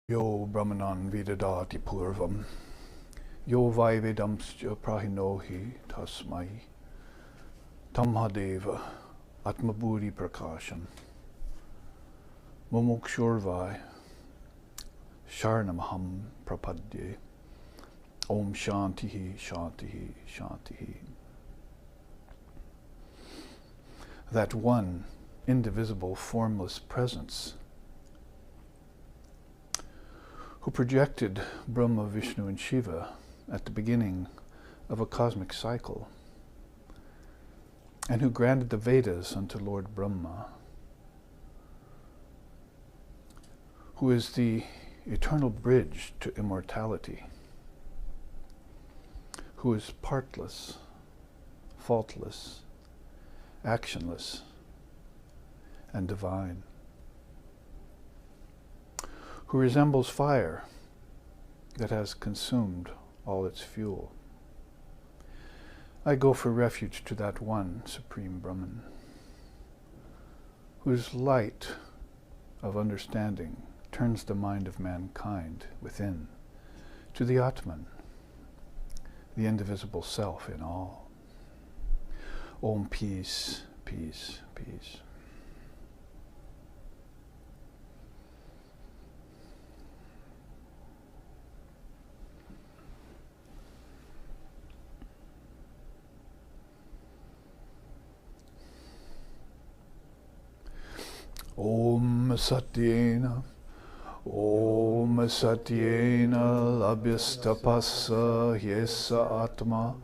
Yo Brahmanan Vidadati Purvam Yo Vaivedamscha Prahinohi Tasmai Tamhadeva Atmaburi Prakasham Mumukshurvai Sharnamaham Prapadye Om Shantihi Shantihi Shantihi. That one indivisible formless presence who projected Brahma, Vishnu, and Shiva at the beginning of a cosmic cycle, and who granted the Vedas unto Lord Brahma, who is the eternal bridge to immortality, who is partless, faultless, actionless, and divine, who resembles fire that has consumed all its fuel. I go for refuge to that one Supreme Brahman, whose light of understanding turns the mind of mankind within to the Atman, the indivisible self in all. Om peace, peace, peace. Om Satyena labhyastapassa yesa atma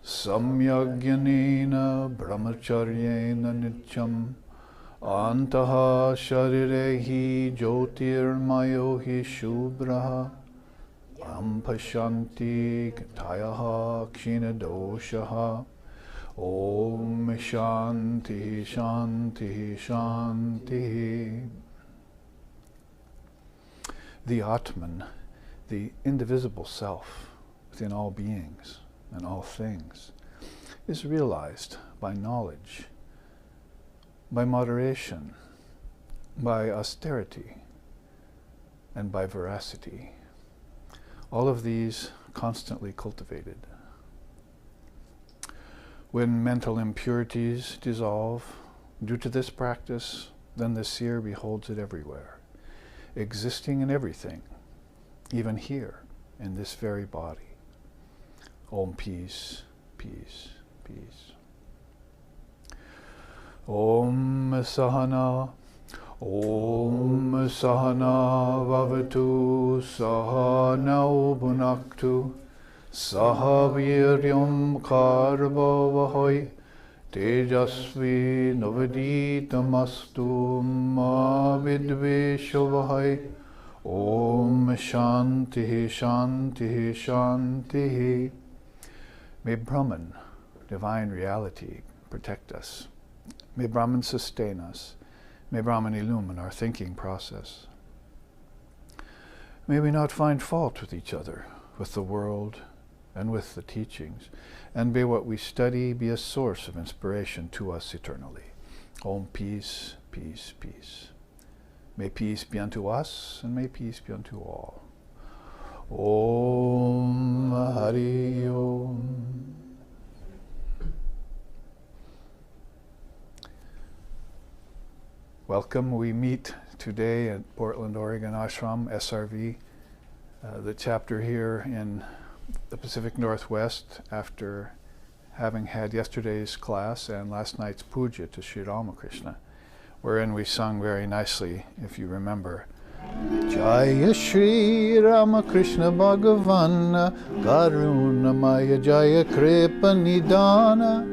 samyagyanena brahmacharyena nityam antaha sharirehi jyotirmayohi shubraha ampashanti katayaha kshinadoshaha. Om Shanti Shanti Shanti. The Atman, the indivisible self within all beings and all things, is realized by knowledge, by moderation, by austerity, and by veracity. All of these constantly cultivated. When mental impurities dissolve due to this practice, then the seer beholds it everywhere, existing in everything, even here, in this very body. Om peace, peace, peace. Om Sahana Vavatu Sahana Bhunaktu Sahaviryam Karbhavahoi Tejasvi Navaditamastu Ma Vidveshavahai. Om Shanti Shanti Shanti. May Brahman, divine reality, protect us. May Brahman sustain us. May Brahman illumine our thinking process. May we not find fault with each other, with the world, and with the teachings, and may what we study be a source of inspiration to us eternally. Om peace, peace, peace. May peace be unto us, and may peace be unto all. Om Hari Om. Welcome. We meet today at Portland, Oregon Ashram, SRV, the chapter here in the Pacific Northwest, after having had yesterday's class and last night's puja to Sri Ramakrishna, wherein we sung very nicely, if you remember, Jaya Shri Ramakrishna Bhagavan Karunamaya Jaya Kripa Nidana.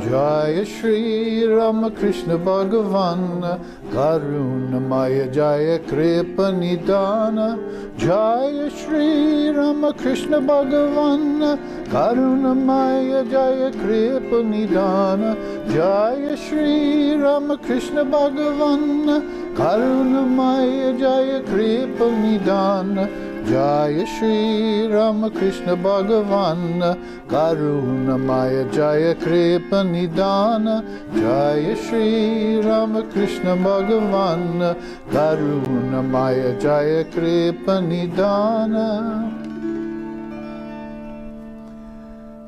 Jaya Shri Ramakrishna Bhagavan Karunamaya Jaya Kripa Nidana. Jaya Shri Ramakrishna Bhagavan Karunamaya Jaya Kripa Nidana. Jaya Shri Ramakrishna Bhagavan Karunamaya Jaya Jaya Kripa Nidan, Jaya Shri Ramakrishna Bhagavan, Karunamaya Jaya Kripa Nidana, Jaya Shri Ramakrishna Bhagavan, Karunamaya Jaya Kripa Nidana.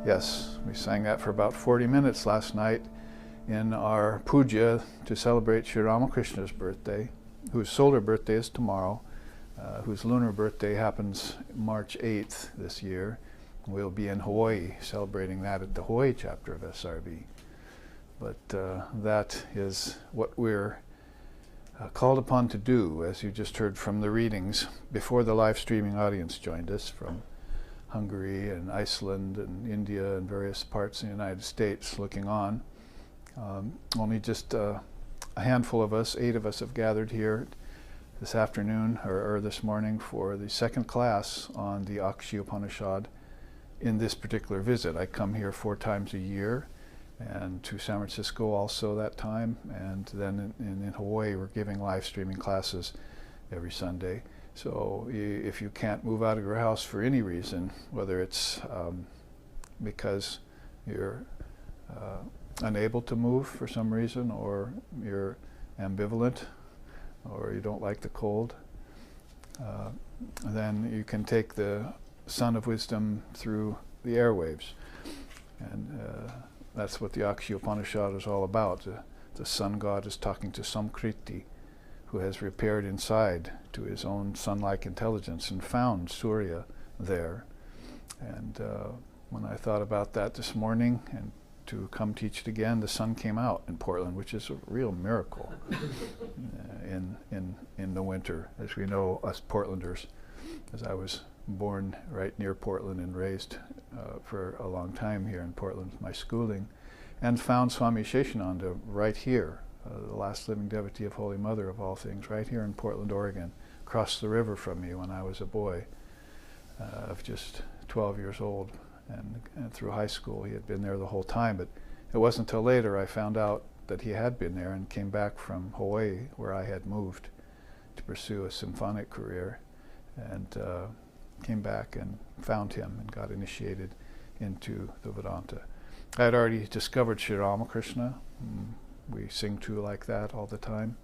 Yes, we sang that for about 40 minutes last night in our puja to celebrate Sri Ramakrishna's birthday, whose solar birthday is tomorrow, whose lunar birthday happens March 8th this year. We'll be in Hawaii celebrating that at the Hawaii chapter of SRB. But that is what we're called upon to do, as you just heard from the readings before the live streaming audience joined us from Hungary and Iceland and India and various parts in the United States looking on. Only just a handful of us, 8 of us, have gathered here this afternoon or this morning for the second class on the Akshi Upanishad in this particular visit. I come here 4 times a year, and to San Francisco also that time, and then in Hawaii we're giving live streaming classes every Sunday. So if you can't move out of your house for any reason, whether it's because you're unable to move for some reason, or you're ambivalent, or you don't like the cold, then you can take the Sun of Wisdom through the airwaves. And that's what the Akshi Upanishad is all about. The sun god is talking to Samkriti, who has repaired inside to his own sun-like intelligence and found Surya there. And when I thought about that this morning and to come teach it again, the sun came out in Portland, which is a real miracle in the winter, as we know, us Portlanders, as I was born right near Portland and raised for a long time here in Portland with my schooling, and found Swami Sheshananda right here, the last living devotee of Holy Mother of all things, right here in Portland, Oregon, across the river from me when I was a boy of just 12 years old. And through high school he had been there the whole time, but it wasn't until later I found out that he had been there and came back from Hawaii, where I had moved to pursue a symphonic career, and came back and found him and got initiated into the Vedanta. I had already discovered Sri Ramakrishna. We sing to like that all the time.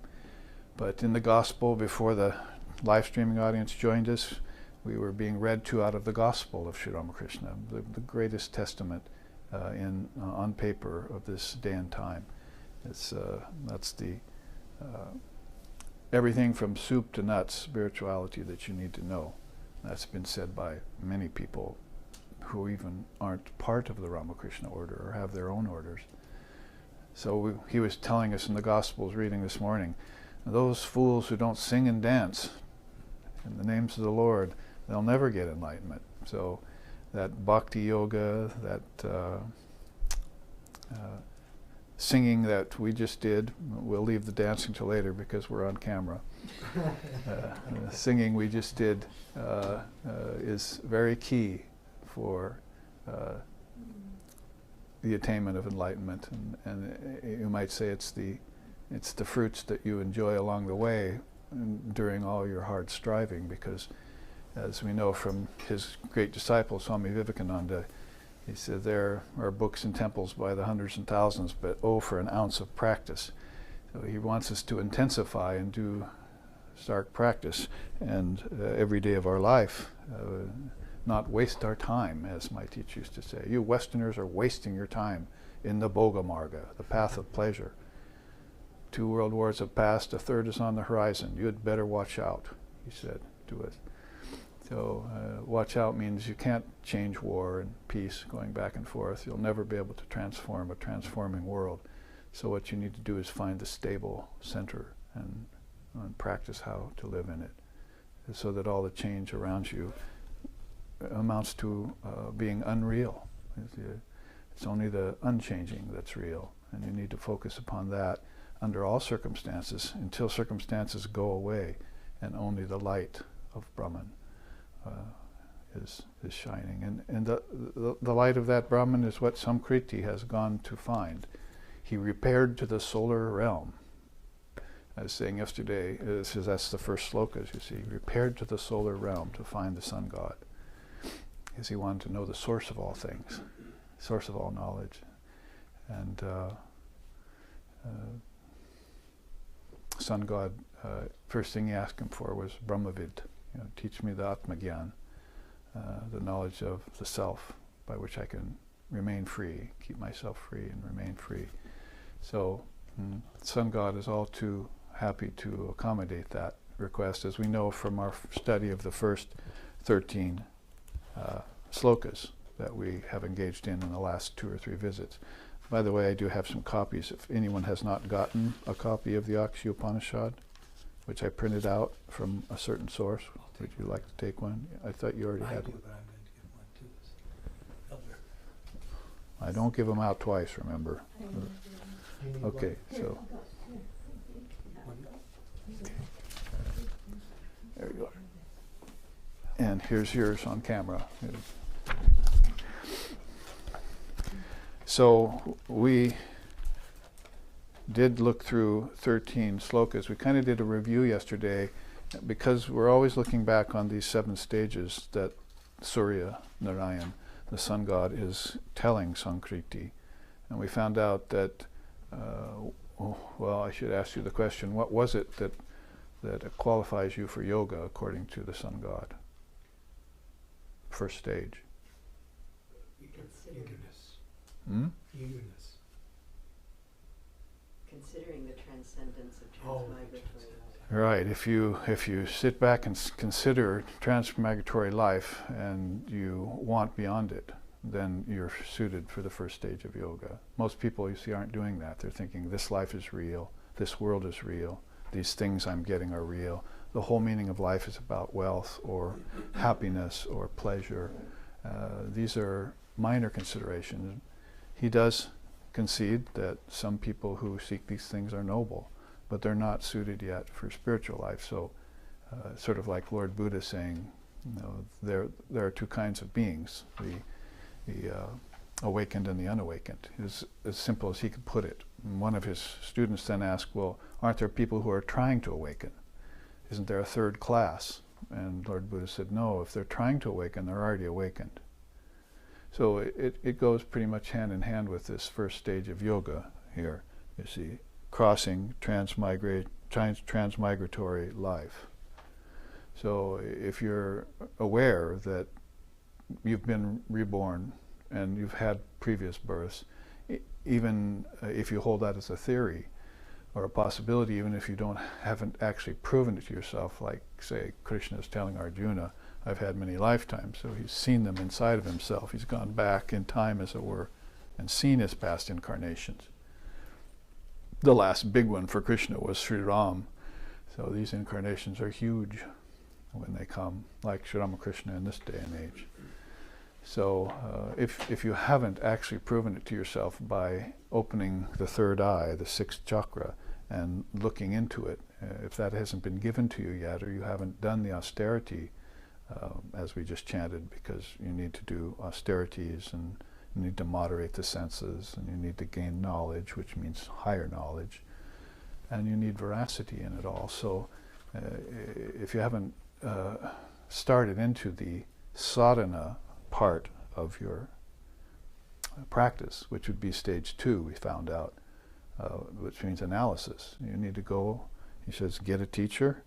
But in the gospel, before the live streaming audience joined us, we were being read to out of the gospel of Sri Ramakrishna, the greatest testament on paper of this day and time. That's the everything from soup to nuts spirituality that you need to know. That's been said by many people who even aren't part of the Ramakrishna order or have their own orders. So he was telling us in the Gospels reading this morning, those fools who don't sing and dance in the names of the Lord, they'll never get enlightenment. So that bhakti yoga, that singing that we just did, we'll leave the dancing till later because we're on camera. The singing we just did is very key for the attainment of enlightenment, and you might say it's the fruits that you enjoy along the way during all your hard striving, because as we know from his great disciple Swami Vivekananda, he said there are books and temples by the hundreds and thousands, but oh, for an ounce of practice. So he wants us to intensify and do stark practice, and every day of our life not waste our time, as my teacher used to say. You Westerners are wasting your time in the Bhoga Marga, the path of pleasure. 2 world wars have passed, a third is on the horizon. You had better watch out, he said to us. So watch out means you can't change war and peace going back and forth. You'll never be able to transform a transforming world. So what you need to do is find the stable center and practice how to live in it, so that all the change around you amounts to being unreal. It's only the unchanging that's real, and you need to focus upon that under all circumstances until circumstances go away and only the light of Brahman is shining. And the light of that Brahman is what Samkriti has gone to find. He repaired to the solar realm. I was saying yesterday, that's the first sloka, as you see, repaired to the solar realm to find the sun god. Because he wanted to know the source of all things, source of all knowledge. And sun god, first thing he asked him for was Brahmavidya. Teach me the Atmagyan, the knowledge of the self, by which I can remain free, keep myself free and remain free. So sun god is all too happy to accommodate that request, as we know from our study of the first 13 slokas that we have engaged in the last 2 or 3 visits. By the way, I do have some copies. If anyone has not gotten a copy of the Akshi Upanishad, which I printed out from a certain source, would you like to take one? I thought you already had one. But I'm going to give one to this elder. I don't give them out twice, remember? Okay, so there you are. And here's yours on camera. So we did look through 13 slokas. We kind of did a review yesterday because we're always looking back on these 7 stages that Surya Narayan, the sun god, is telling Sankriti. And we found out that, well, I should ask you the question, what was it that qualifies you for yoga according to the sun god? First stage. Eagerness. Eagerness. Considering the transcendence of transmigratory life. Right. If you sit back and consider transmigratory life and you want beyond it, then you're suited for the first stage of yoga. Most people, you see, aren't doing that. They're thinking this life is real, this world is real, these things I'm getting are real. The whole meaning of life is about wealth or happiness or pleasure. These are minor considerations. He does concede that some people who seek these things are noble, but they're not suited yet for spiritual life. So sort of like Lord Buddha saying, there are 2 kinds of beings, the awakened and the unawakened, is as simple as he could put it. And one of his students then asked, well, aren't there people who are trying to awaken? Isn't there a 3rd class? And Lord Buddha said, no, if they're trying to awaken, they're already awakened. So it goes pretty much hand in hand with this first stage of yoga here, you see, crossing transmigratory life. So if you're aware that you've been reborn and you've had previous births, even if you hold that as a theory or a possibility, even if you haven't actually proven it to yourself, like say Krishna is telling Arjuna, I've had many lifetimes, so he's seen them inside of himself. He's gone back in time, as it were, and seen his past incarnations. The last big one for Krishna was Sri Ram. So these incarnations are huge when they come, like Sri Ramakrishna in this day and age. So if you haven't actually proven it to yourself by opening the 3rd eye, the 6th chakra, and looking into it, if that hasn't been given to you yet, or you haven't done the austerity, as we just chanted, because you need to do austerities and you need to moderate the senses and you need to gain knowledge, which means higher knowledge, and you need veracity in it all. So if you haven't started into the sadhana part of your practice, which would be stage 2, we found out, which means analysis. You need to go, he says, get a teacher,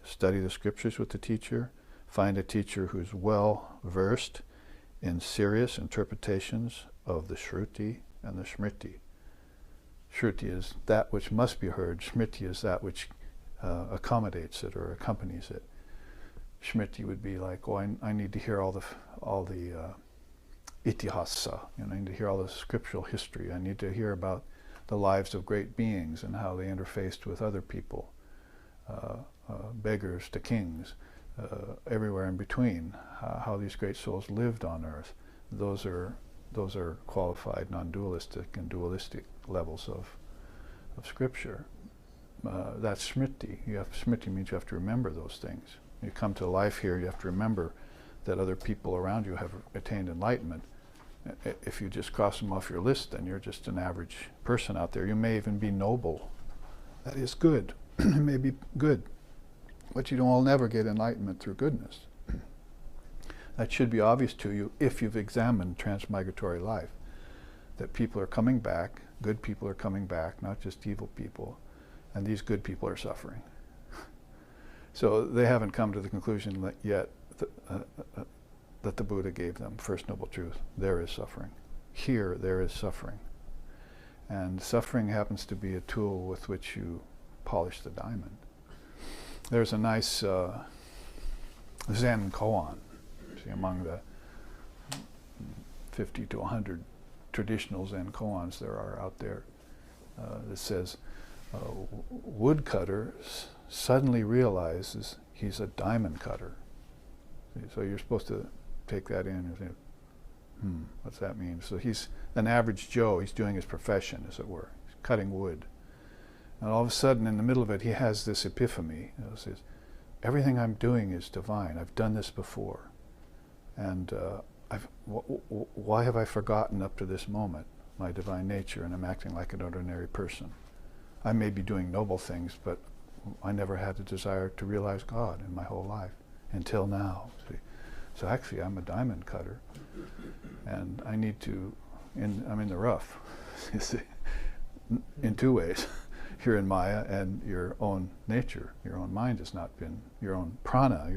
study the scriptures with the teacher, find a teacher who's well versed in serious interpretations of the Shruti and the Smriti. Shruti is that which must be heard, Smriti is that which accommodates it or accompanies it. Smriti would be like, oh, I need to hear all the itihasa, I need to hear all the scriptural history. I need to hear about the lives of great beings and how they interfaced with other people, beggars to kings, everywhere in between, how these great souls lived on earth. Those are qualified non-dualistic and dualistic levels of scripture. That's Smriti. Smriti means you have to remember those things. You come to life here, you have to remember that other people around you have attained enlightenment. If you just cross them off your list, then you're just an average person out there. You may even be noble, That is good. It may be good, but you will never get enlightenment through goodness. That should be obvious to you if you've examined transmigratory life, that people are coming back, good people are coming back, not just evil people, and these good people are suffering. So they haven't come to the conclusion that yet that the Buddha gave them, First Noble Truth. There is suffering. Here, there is suffering. And suffering happens to be a tool with which you polish the diamond. There's a nice Zen koan, see, among the 50 to 100 traditional Zen koans there are out there, that says, woodcutter suddenly realizes he's a diamond cutter. See, so you're supposed to take that in and think, what's that mean? So he's an average Joe, he's doing his profession, as it were. He's cutting wood. And all of a sudden, in the middle of it, he has this epiphany. Says, everything I'm doing is divine. I've done this before. And why have I forgotten up to this moment my divine nature, and I'm acting like an ordinary person? I may be doing noble things, but I never had the desire to realize God in my whole life until now. See? So actually, I'm a diamond cutter, and I need to, I'm in the rough, you see, in two ways. You're in Maya, and your own nature, your own mind has not been, your own prana,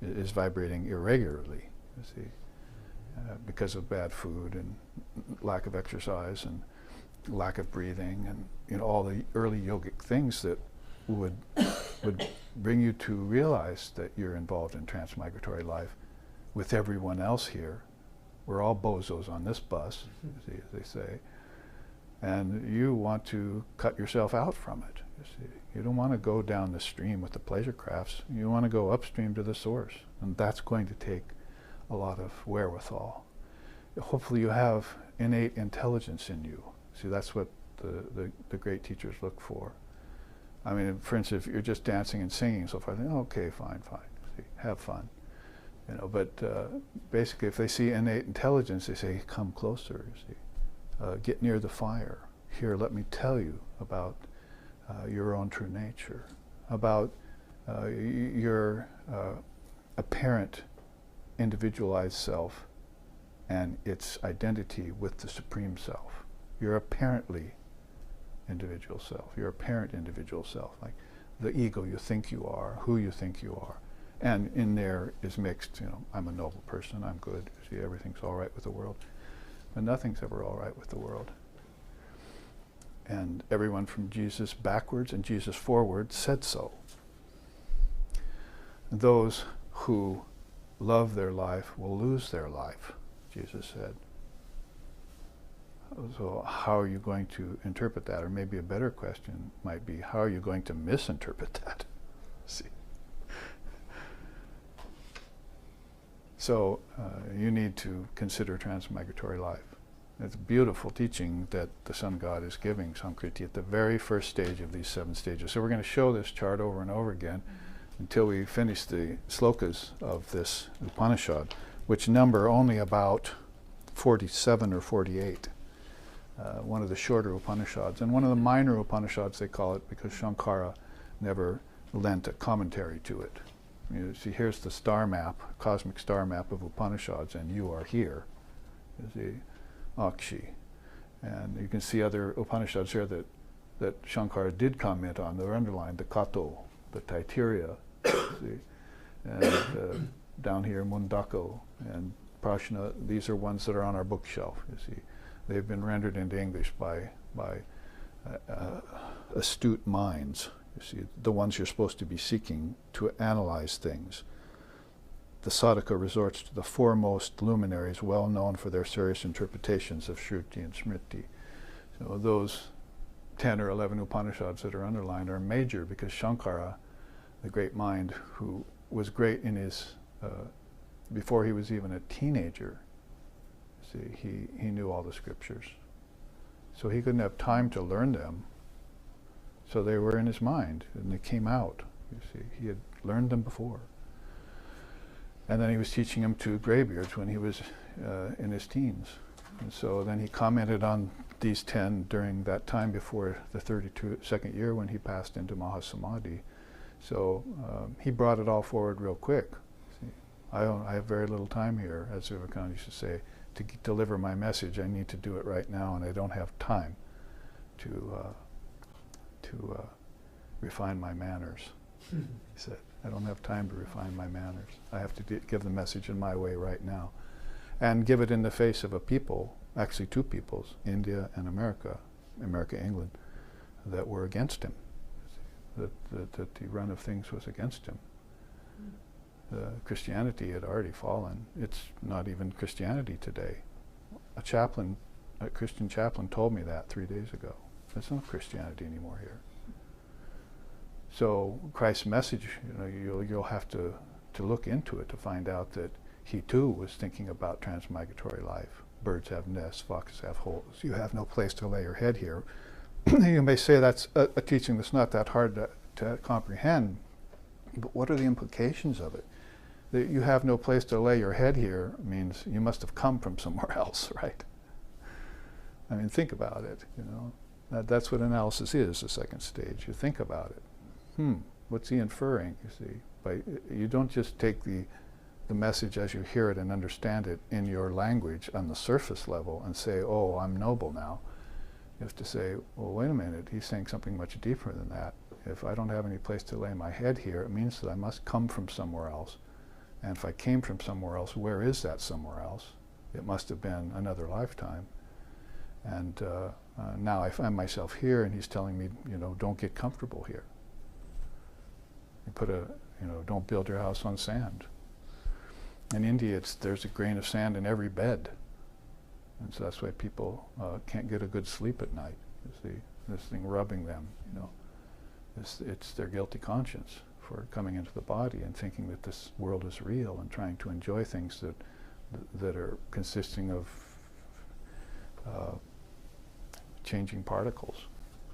is vibrating irregularly, you see, because of bad food and lack of exercise and lack of breathing, and all the early yogic things that would bring you to realize that you're involved in transmigratory life with everyone else here. We're all bozos on this bus, see, as they say. And you want to cut yourself out from it, you see. You don't want to go down the stream with the pleasure crafts. You want to go upstream to the source. And that's going to take a lot of wherewithal. Hopefully you have innate intelligence in you. See, that's what the great teachers look for. I mean, for instance, if you're just dancing and singing so far, they okay, fine, see, have fun. But basically, if they see innate intelligence, they say, come closer, you see. Get near the fire. Here, let me tell you about your own true nature, about your apparent individualized self and its identity with the Supreme Self. Your apparently individual self, your apparent individual self, like the ego you think you are, who you think you are. And in there is mixed, I'm a noble person, I'm good, see, everything's all right with the world. But nothing's ever all right with the world. And everyone from Jesus backwards and Jesus forward said so. Those who love their life will lose their life, Jesus said. So how are you going to interpret that? Or maybe a better question might be, how are you going to misinterpret that? See? So you need to consider transmigratory life. It's a beautiful teaching that the Sun God is giving Sankriti at the very first stage of these 7 stages. So we're going to show this chart over and over again until we finish the slokas of this Upanishad, which number only about 47 or 48. One of the shorter Upanishads, and one of the minor Upanishads they call it because Shankara never lent a commentary to it. You see, here's the star map, cosmic star map of Upanishads, and you are here. You see, Akshi. And you can see other Upanishads here that Shankara did comment on. They're underlined, the Kato, the Taittiriya, see, and down here Mundaka and Prashna. These are ones that are on our bookshelf, you see. They've been rendered into English by astute minds. You see, the ones you're supposed to be seeking to analyze things. The sadhaka resorts to the foremost luminaries well known for their serious interpretations of Shruti and Smriti. So those 10 or 11 Upanishads that are underlined are major because Shankara, the great mind who was great in his, before he was even a teenager, see, he knew all the scriptures. So he couldn't have time to learn them. So they were in his mind, and they came out. You see, he had learned them before. And then he was teaching them to graybeards when he was in his teens. And so then he commented on these 10 during that time before the 32nd year when he passed into Mahasamadhi. So he brought it all forward real quick. See, I have very little time here, as Vivekananda used to say, to deliver my message. I need to do it right now, and I don't have time to refine my manners. He said, I don't have time to refine my manners. I have to give the message in my way right now. And give it in the face of a people, actually two peoples, India and America, England, that were against him. That the run of things was against him. Christianity had already fallen. It's not even Christianity today. A Christian chaplain told me that 3 days ago. There's no Christianity anymore here. So Christ's message, you'll have to look into it to find out that he too was thinking about transmigratory life. Birds have nests, foxes have holes. You have no place to lay your head here. You may say that's a teaching that's not that hard to comprehend, but what are the implications of it? That you have no place to lay your head here means you must have come from somewhere else, right? I mean, think about it, That's what analysis is, the second stage. You think about it. What's he inferring, you see? You don't just take the message as you hear it and understand it in your language on the surface level and say, oh, I'm noble now. You have to say, well, wait a minute, he's saying something much deeper than that. If I don't have any place to lay my head here, it means that I must come from somewhere else. And if I came from somewhere else, where is that somewhere else? It must have been another lifetime. And now I find myself here, and he's telling me, don't get comfortable here. You don't build your house on sand. In India, there's a grain of sand in every bed. And so that's why people can't get a good sleep at night. You see, this thing rubbing them, It's their guilty conscience for coming into the body and thinking that this world is real and trying to enjoy things that are consisting of changing particles,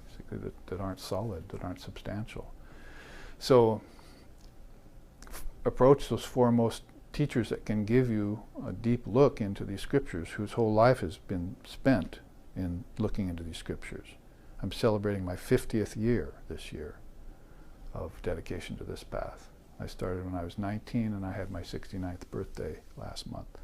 basically, that aren't solid, that aren't substantial. So approach those foremost teachers that can give you a deep look into these scriptures, whose whole life has been spent in looking into these scriptures. I'm celebrating my 50th year this year of dedication to this path. I started when I was 19, and I had my 69th birthday last month.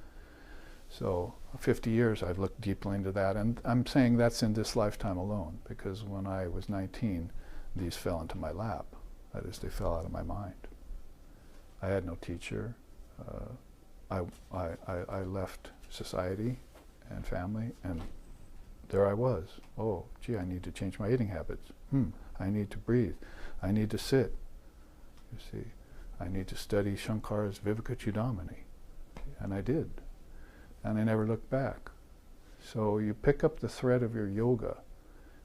So 50 years I've looked deeply into that, and I'm saying that's in this lifetime alone, because when I was 19, these fell into my lap. That is, they fell out of my mind. I had no teacher. I left society and family, and there I was. Oh, gee, I need to change my eating habits. I need to breathe. I need to sit. You see, I need to study Shankar's Vivekachudamani. And I did. And I never looked back. So you pick up the thread of your yoga.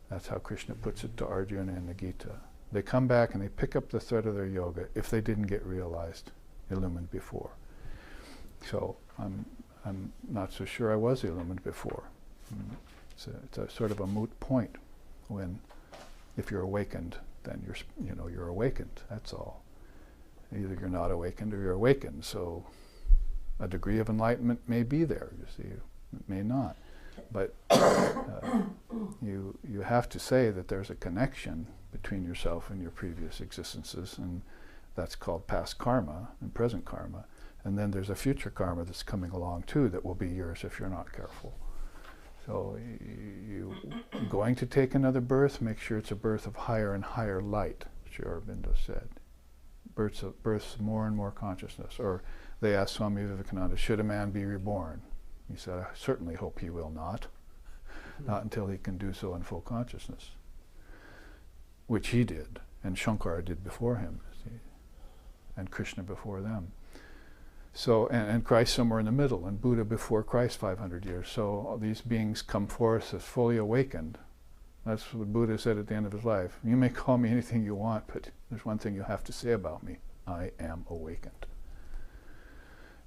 That's how Krishna puts it to Arjuna in the Gita. They come back and they pick up the thread of their yoga if they didn't get realized, illumined before. So I'm not so sure I was illumined before. It's a sort of a moot point when, if you're awakened, then you're awakened. That's all. Either you're not awakened or you're awakened. So a degree of enlightenment may be there. You see, it may not. But you have to say that there's a connection between yourself and your previous existences, and that's called past karma and present karma. And then there's a future karma that's coming along too that will be yours if you're not careful. So you going to take another birth, make sure it's a birth of higher and higher light, Sri Aurobindo said. Births of more and more consciousness. Or they asked Swami Vivekananda, should a man be reborn? He said, I certainly hope he will not. Not until he can do so in full consciousness. Which he did, and Shankara did before him, see? And Krishna before them. So, and Christ somewhere in the middle, and Buddha before Christ 500 years. So all these beings come forth as fully awakened. That's what Buddha said at the end of his life. You may call me anything you want, but there's one thing you have to say about me. I am awakened.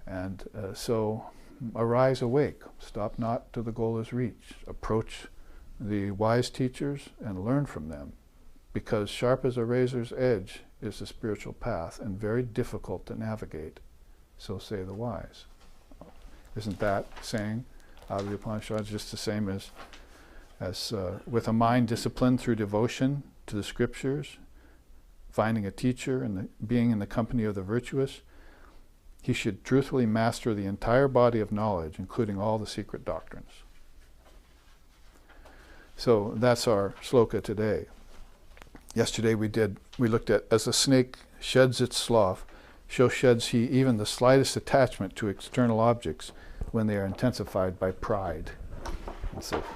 And so arise awake. Stop not till the goal is reached. Approach the wise teachers and learn from them. Because sharp as a razor's edge is the spiritual path, and very difficult to navigate. So say the wise. Isn't that saying out of the Upanishad, just the same as with a mind disciplined through devotion to the scriptures, finding a teacher and being in the company of the virtuous, he should truthfully master the entire body of knowledge, including all the secret doctrines. So that's our sloka today. Yesterday we looked at, as a snake sheds its slough, so sheds he even the slightest attachment to external objects when they are intensified by pride, and so forth.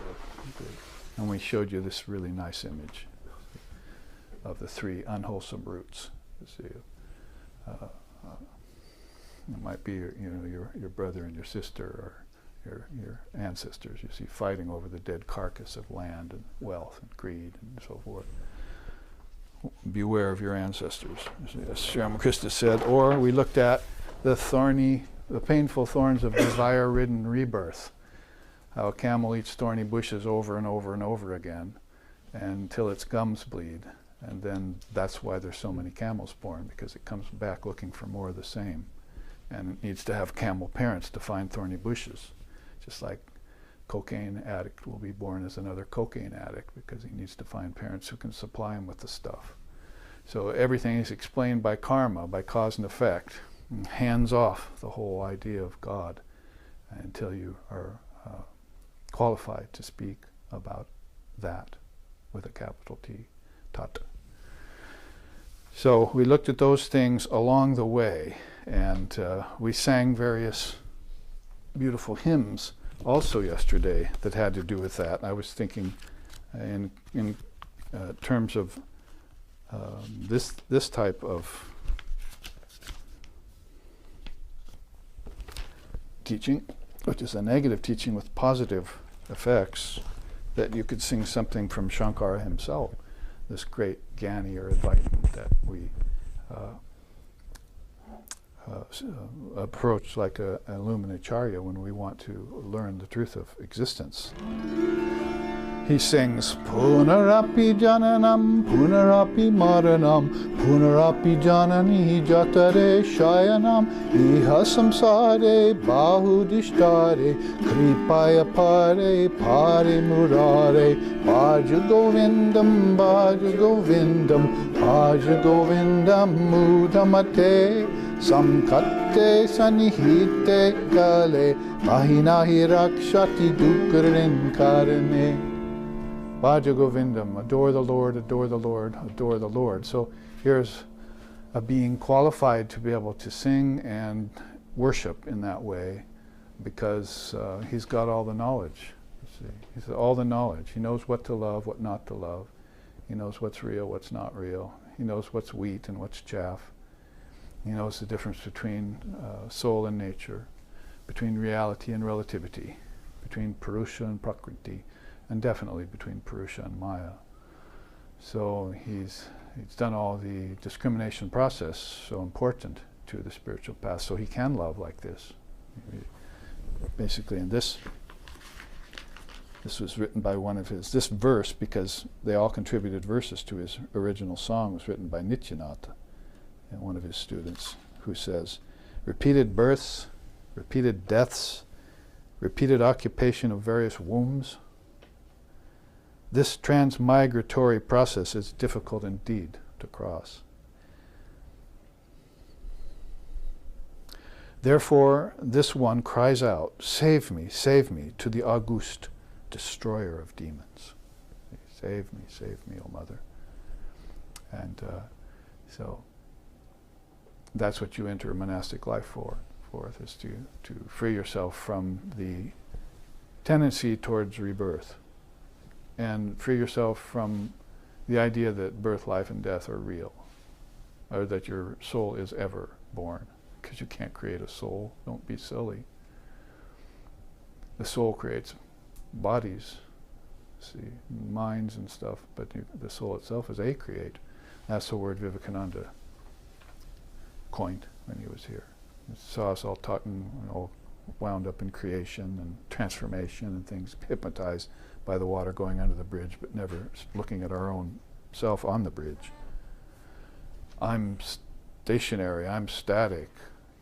And we showed you this really nice image of the three unwholesome roots. You see, it might be your brother and your sister, or your ancestors. You see, fighting over the dead carcass of land and wealth and greed and so forth. Beware of your ancestors, as Sri Ramakrishna said. Or we looked at the painful thorns of desire-ridden rebirth. How a camel eats thorny bushes over and over and over again until its gums bleed. And then that's why there's so many camels born, because it comes back looking for more of the same. And it needs to have camel parents to find thorny bushes. Just like cocaine addict will be born as another cocaine addict because he needs to find parents who can supply him with the stuff. So everything is explained by karma, by cause and effect. And hands off the whole idea of God until you are qualified to speak about that with a capital T, Tata. So we looked at those things along the way, and we sang various beautiful hymns also yesterday that had to do with that. I was thinking in terms of this type of teaching, which is a negative teaching with positive effects, that you could sing something from Shankara himself, this great Jnani or Advaita that we approach like a Illuminacharya when we want to learn the truth of existence. He sings, Punarapi jananam, punarapi maranam, punarapi janani jatare shayanam, iha samsare bahudishtare, kripaya pare, pare murare, bhaja govindam, bhaja govindam, bhaja govindam, mudamate, samkatte sanihite kale, mahinahi rakshati dukrin karane. Bhaja Govindam, adore the Lord, adore the Lord, adore the Lord. So here's a being qualified to be able to sing and worship in that way because he's got all the knowledge. You see, he's all the knowledge. He knows what to love, what not to love. He knows what's real, what's not real. He knows what's wheat and what's chaff. He knows the difference between soul and nature, between reality and relativity, between Purusha and Prakriti, and definitely between Purusha and Maya. So he's done all the discrimination process so important to the spiritual path, so he can love like this. Basically, in this was written by one of his, this verse, because they all contributed verses to his original song, was written by Nityanatha, and one of his students, who says, repeated births, repeated deaths, repeated occupation of various wombs, this transmigratory process is difficult indeed to cross. Therefore, this one cries out, save me, to the august destroyer of demons. Save me, O Mother. And so that's what you enter monastic life for, is to free yourself from the tendency towards rebirth, and free yourself from the idea that birth, life, and death are real, or that your soul is ever born, because you can't create a soul. Don't be silly. The soul creates bodies, see, minds and stuff, but the soul itself is a create. That's the word Vivekananda coined when he was here. He saw us all talking, all wound up in creation and transformation and things, hypnotized by the water going under the bridge, but never looking at our own self on the bridge. I'm stationary, I'm static.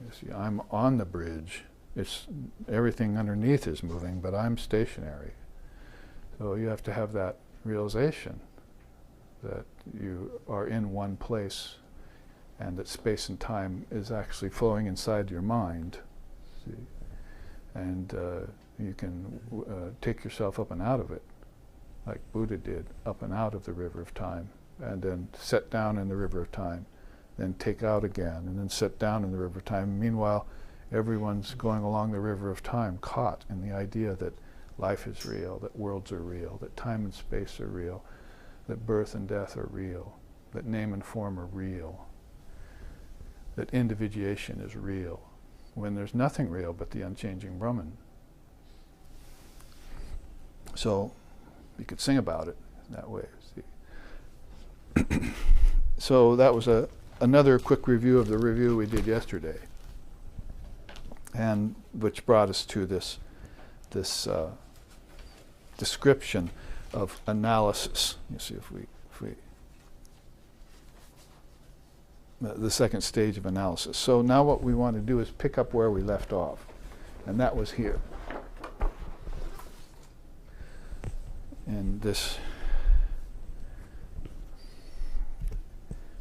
You see, I'm on the bridge It's everything underneath is moving, but I'm stationary. So you have to have that realization that you are in one place and that space and time is actually flowing inside your mind. See? And you can take yourself up and out of it, like Buddha did, up and out of the river of time, and then set down in the river of time, then take out again, and then set down in the river of time. Meanwhile, everyone's going along the river of time, caught in the idea that life is real, that worlds are real, that time and space are real, that birth and death are real, that name and form are real, that individuation is real, when there's nothing real but the unchanging Brahman. So you could sing about it in that way. See? So that was another quick review of the review we did yesterday, and which brought us to this description of analysis. You see, if we the second stage of analysis. So now what we want to do is pick up where we left off, and that was here. And this,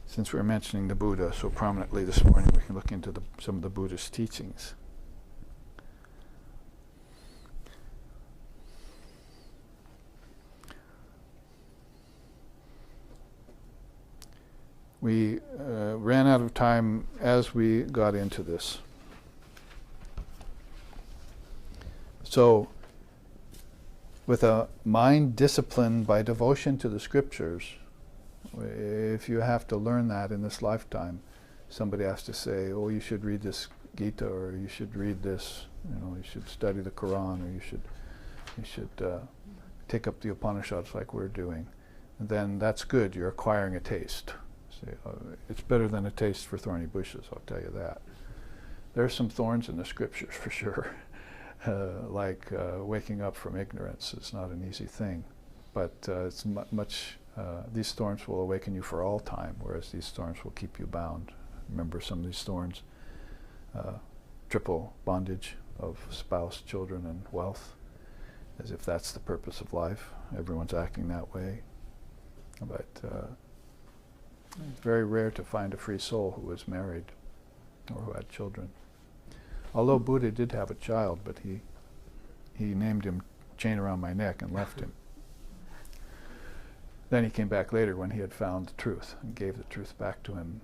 since we're mentioning the Buddha so prominently this morning, we can look into some of the Buddhist teachings. We ran out of time as we got into this. So, with a mind disciplined by devotion to the scriptures, if you have to learn that in this lifetime, somebody has to say, oh, you should read this Gita, or you should read this, you should study the Quran, or you should take up the Upanishads like we're doing. And then that's good, you're acquiring a taste. It's better than a taste for thorny bushes, I'll tell you that. There are some thorns in the scriptures for sure. Like waking up from ignorance is not an easy thing, but it's these thorns will awaken you for all time, whereas these thorns will keep you bound. Remember some of these thorns, triple bondage of spouse, children, and wealth, as if that's the purpose of life. Everyone's acting that way. But it's very rare to find a free soul who was married or who had children. Although Buddha did have a child, but he named him Chain Around My Neck and left him. Then he came back later when he had found the truth and gave the truth back to him.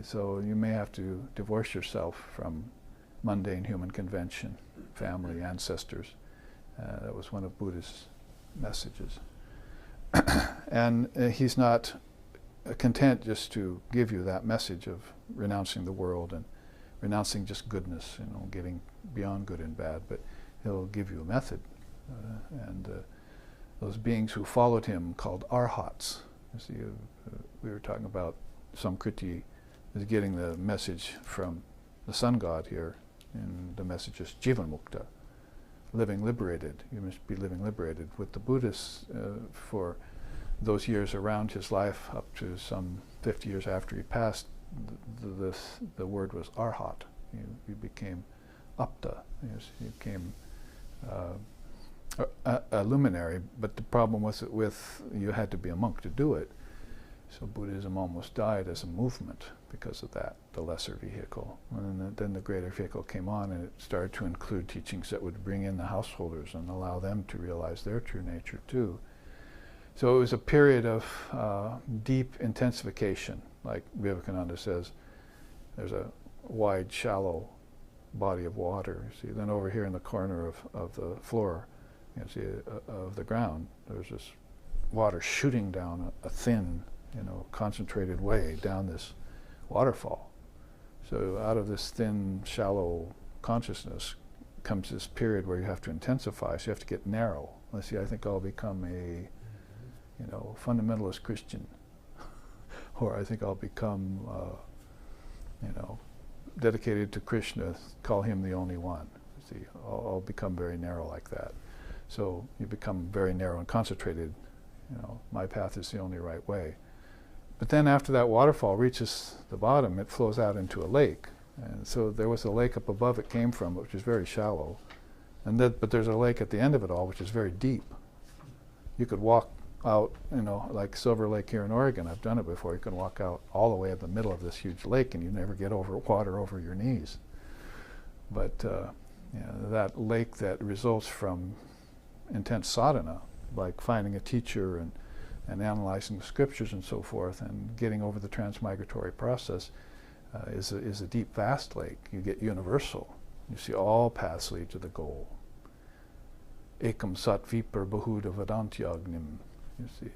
So you may have to divorce yourself from mundane human convention, family, ancestors. That was one of Buddha's messages. And he's not content just to give you that message of renouncing the world and renouncing just goodness, getting beyond good and bad, but he'll give you a method. And those beings who followed him called arhats. You see, we were talking about Samkriti is getting the message from the sun god here, and the message is Jivan Mukta, living liberated. You must be living liberated. With the Buddhists, for those years around his life, up to some 50 years after he passed, the word was arhat. You became apta. You became a luminary, but the problem was that you had to be a monk to do it. So Buddhism almost died as a movement because of that, the lesser vehicle. And then the greater vehicle came on, and it started to include teachings that would bring in the householders and allow them to realize their true nature too. So it was a period of deep intensification. Like Vivekananda says, there's a wide, shallow body of water. You see, then over here in the corner of the floor, of the ground, there's this water shooting down a thin, concentrated way down this waterfall. So out of this thin, shallow consciousness comes this period where you have to intensify. So you have to get narrow. Let's see, I think I'll become a fundamentalist Christian, or I think I'll become, dedicated to Krishna, call him the only one. See, I'll become very narrow like that. So you become very narrow and concentrated. My path is the only right way. But then after that waterfall reaches the bottom, it flows out into a lake. And so there was a lake up above it came from, which is very shallow. But there's a lake at the end of it all, which is very deep. You could walk out, like Silver Lake here in Oregon. I've done it before. You can walk out all the way in the middle of this huge lake and you never get water over your knees. But that lake that results from intense sadhana, like finding a teacher and analyzing the scriptures and so forth and getting over the transmigratory process, is a deep, vast lake. You get universal. You see all paths lead to the goal. Ekam sat vipar bahuda vadantyagnim. You see,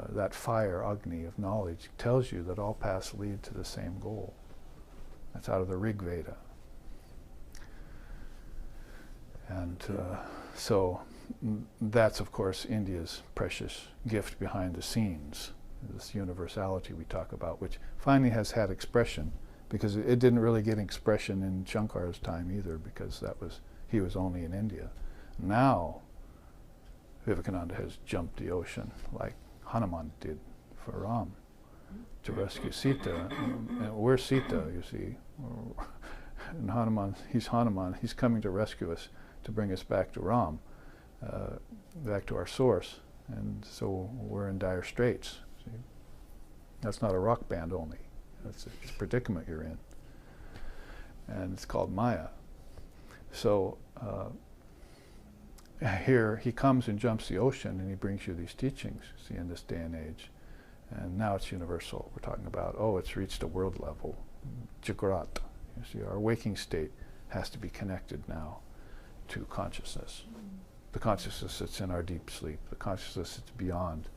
that fire, Agni of knowledge, tells you that all paths lead to the same goal. That's out of the Rig Veda. And so that's, of course, India's precious gift behind the scenes, this universality we talk about, which finally has had expression, because it didn't really get expression in Shankar's time either, because he was only in India. Now, Vivekananda has jumped the ocean like Hanuman did for Ram to rescue Sita. And we're Sita, you see. And Hanuman, he's coming to rescue us, to bring us back to Ram, back to our source. And so we're in dire straits. See? That's not a rock band only. It's a predicament you're in. And it's called Maya. So here he comes and jumps the ocean and he brings you these teachings, see, in this day and age. And now it's universal. We're talking about, it's reached a world level. Jagrat. You see, our waking state has to be connected now to consciousness. The consciousness that's in our deep sleep, the consciousness that's beyond.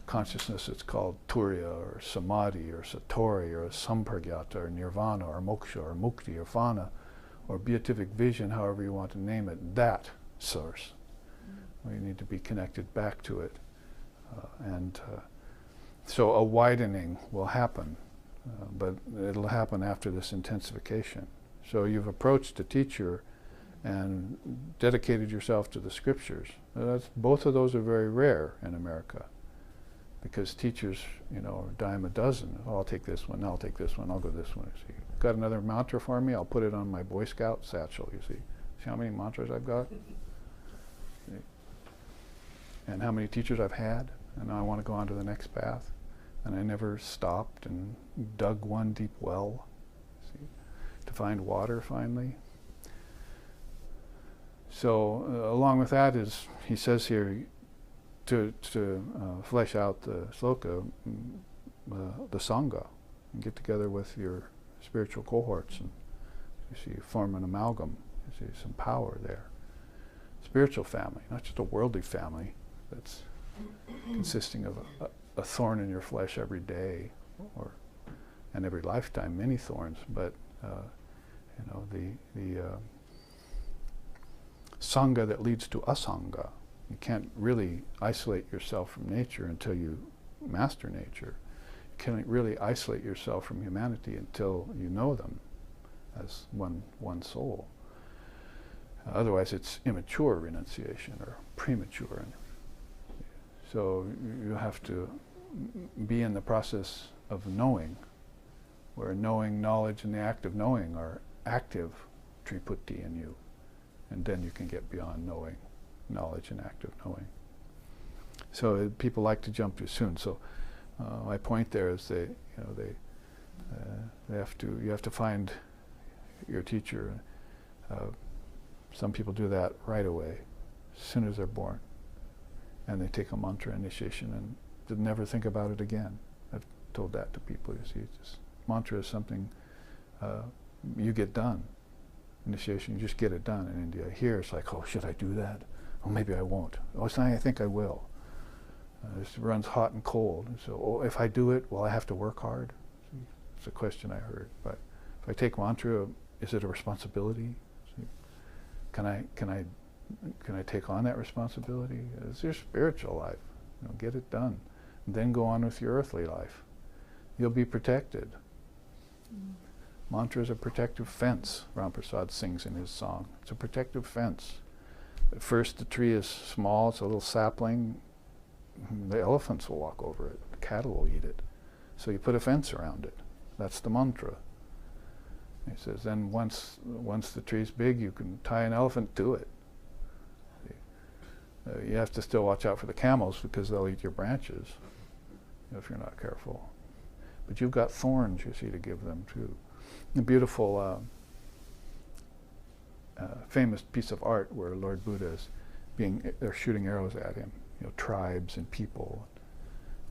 Consciousness that's called Turiya or Samadhi or Satori or Sampragyata or Nirvana or Moksha or Mukti or Fana or beatific vision, however you want to name it, that source. We need to be connected back to it. So a widening will happen, but it'll happen after this intensification. So you've approached a teacher and dedicated yourself to the scriptures. Both of those are very rare in America, because teachers, are a dime a dozen. I'll take this one, I'll take this one, I'll go this one. You see, got another mantra for me? I'll put it on my Boy Scout satchel, you see. See how many mantras I've got? And how many teachers I've had, and now I want to go on to the next path. And I never stopped and dug one deep well, see, to find water finally. So along with that is, he says here, to flesh out the sloka, the Sangha, and get together with your spiritual cohorts and, you see, form an amalgam. You see, some power there. Spiritual family, not just a worldly family that's consisting of a thorn in your flesh every day, and every lifetime, many thorns, but the Sangha that leads to asanga. You can't really isolate yourself from nature until you master nature. You can't really isolate yourself from humanity until you know them as one soul. Otherwise it's immature renunciation or premature. So you have to be in the process of knowing, where knowing, knowledge, and the act of knowing are active triputti in you. And then you can get beyond knowing, knowledge and active knowing. So people like to jump too soon. So my point there is you have to find your teacher. Some people do that right away, as soon as they're born, and they take a mantra initiation and they never think about it again. I've told that to people. You see, just mantra is something you get done. Initiation, you just get it done in India. Here it's like, should I do that? Maybe I won't. It's not, I think I will. It runs hot and cold. And so, if I do it, will I have to work hard? See, it's a question I heard. But if I take mantra, is it a responsibility? See, can I take on that responsibility? It's your spiritual life. Get it done. And then go on with your earthly life. You'll be protected. Mantra is a protective fence, Ramprasad sings in his song. It's a protective fence. At first the tree is small, it's a little sapling. The elephants will walk over it, the cattle will eat it. So you put a fence around it. That's the mantra. He says, then once the tree's big, you can tie an elephant to it. You have to still watch out for the camels because they'll eat your branches if you're not careful. But you've got thorns, you see, to give them too. A beautiful, famous piece of art where Lord Buddha is they're shooting arrows at him. Tribes and people,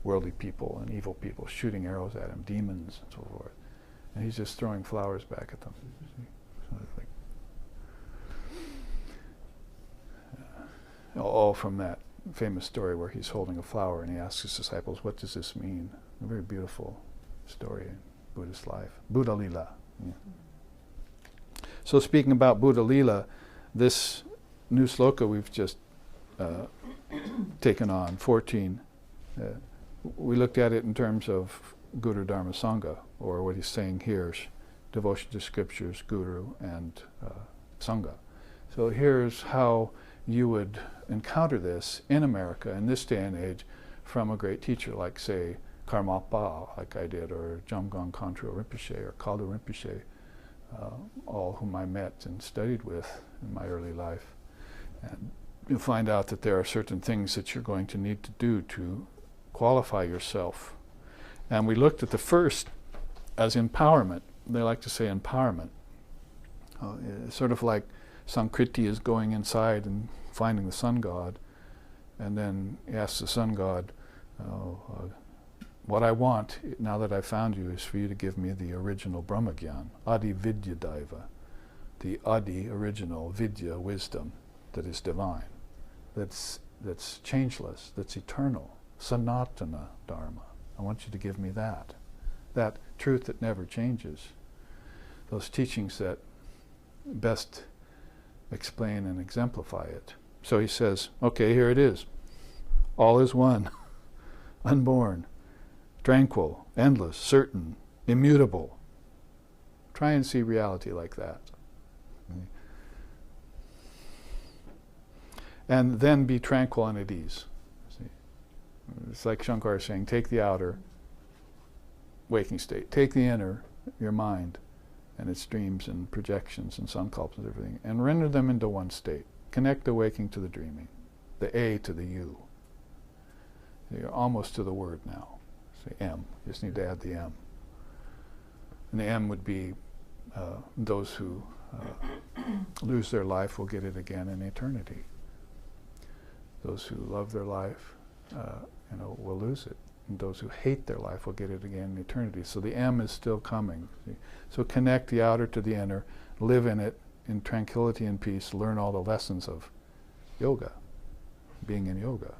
worldly people and evil people shooting arrows at him, demons and so forth. And he's just throwing flowers back at them. So it's like, all from that famous story where he's holding a flower and he asks his disciples, what does this mean? A very beautiful story in Buddhist life. Buddha Lila. Yeah. So speaking about Buddha Lila, this new sloka we've just taken on, 14, we looked at it in terms of Guru Dharma Sangha, or what he's saying here is devotion to scriptures, Guru, and Sangha. So here's how you would encounter this in America in this day and age from a great teacher like, say, Karmapa, like I did, or Jamgon Khantrul Rinpoche, or Kaldu Rinpoche, all whom I met and studied with in my early life. And you'll find out that there are certain things that you're going to need to do to qualify yourself. And we looked at the first as empowerment. They like to say empowerment. It's sort of like Sankriti is going inside and finding the sun god, and then he asks the sun god, what I want, now that I've found you, is for you to give me the original Brahmagyan, Adi Vidya Daiva, the Adi, original, Vidya, wisdom, that is divine, that's changeless, that's eternal, Sanatana Dharma. I want you to give me that truth that never changes, those teachings that best explain and exemplify it. So he says, okay, here it is. All is one, unborn, tranquil, endless, certain, immutable. Try and see reality like that. And then be tranquil and at ease. See? It's like Shankar is saying, take the outer, waking state. Take the inner, your mind, and its dreams and projections and sankalpas and everything, and render them into one state. Connect the waking to the dreaming, the A to the U. You're almost to the word now. Say M. You just need to add the M. And the M would be those who lose their life will get it again in eternity. Those who love their life, will lose it. And those who hate their life will get it again in eternity. So the M is still coming. See? So connect the outer to the inner, live in it in tranquility and peace, learn all the lessons of yoga, being in yoga,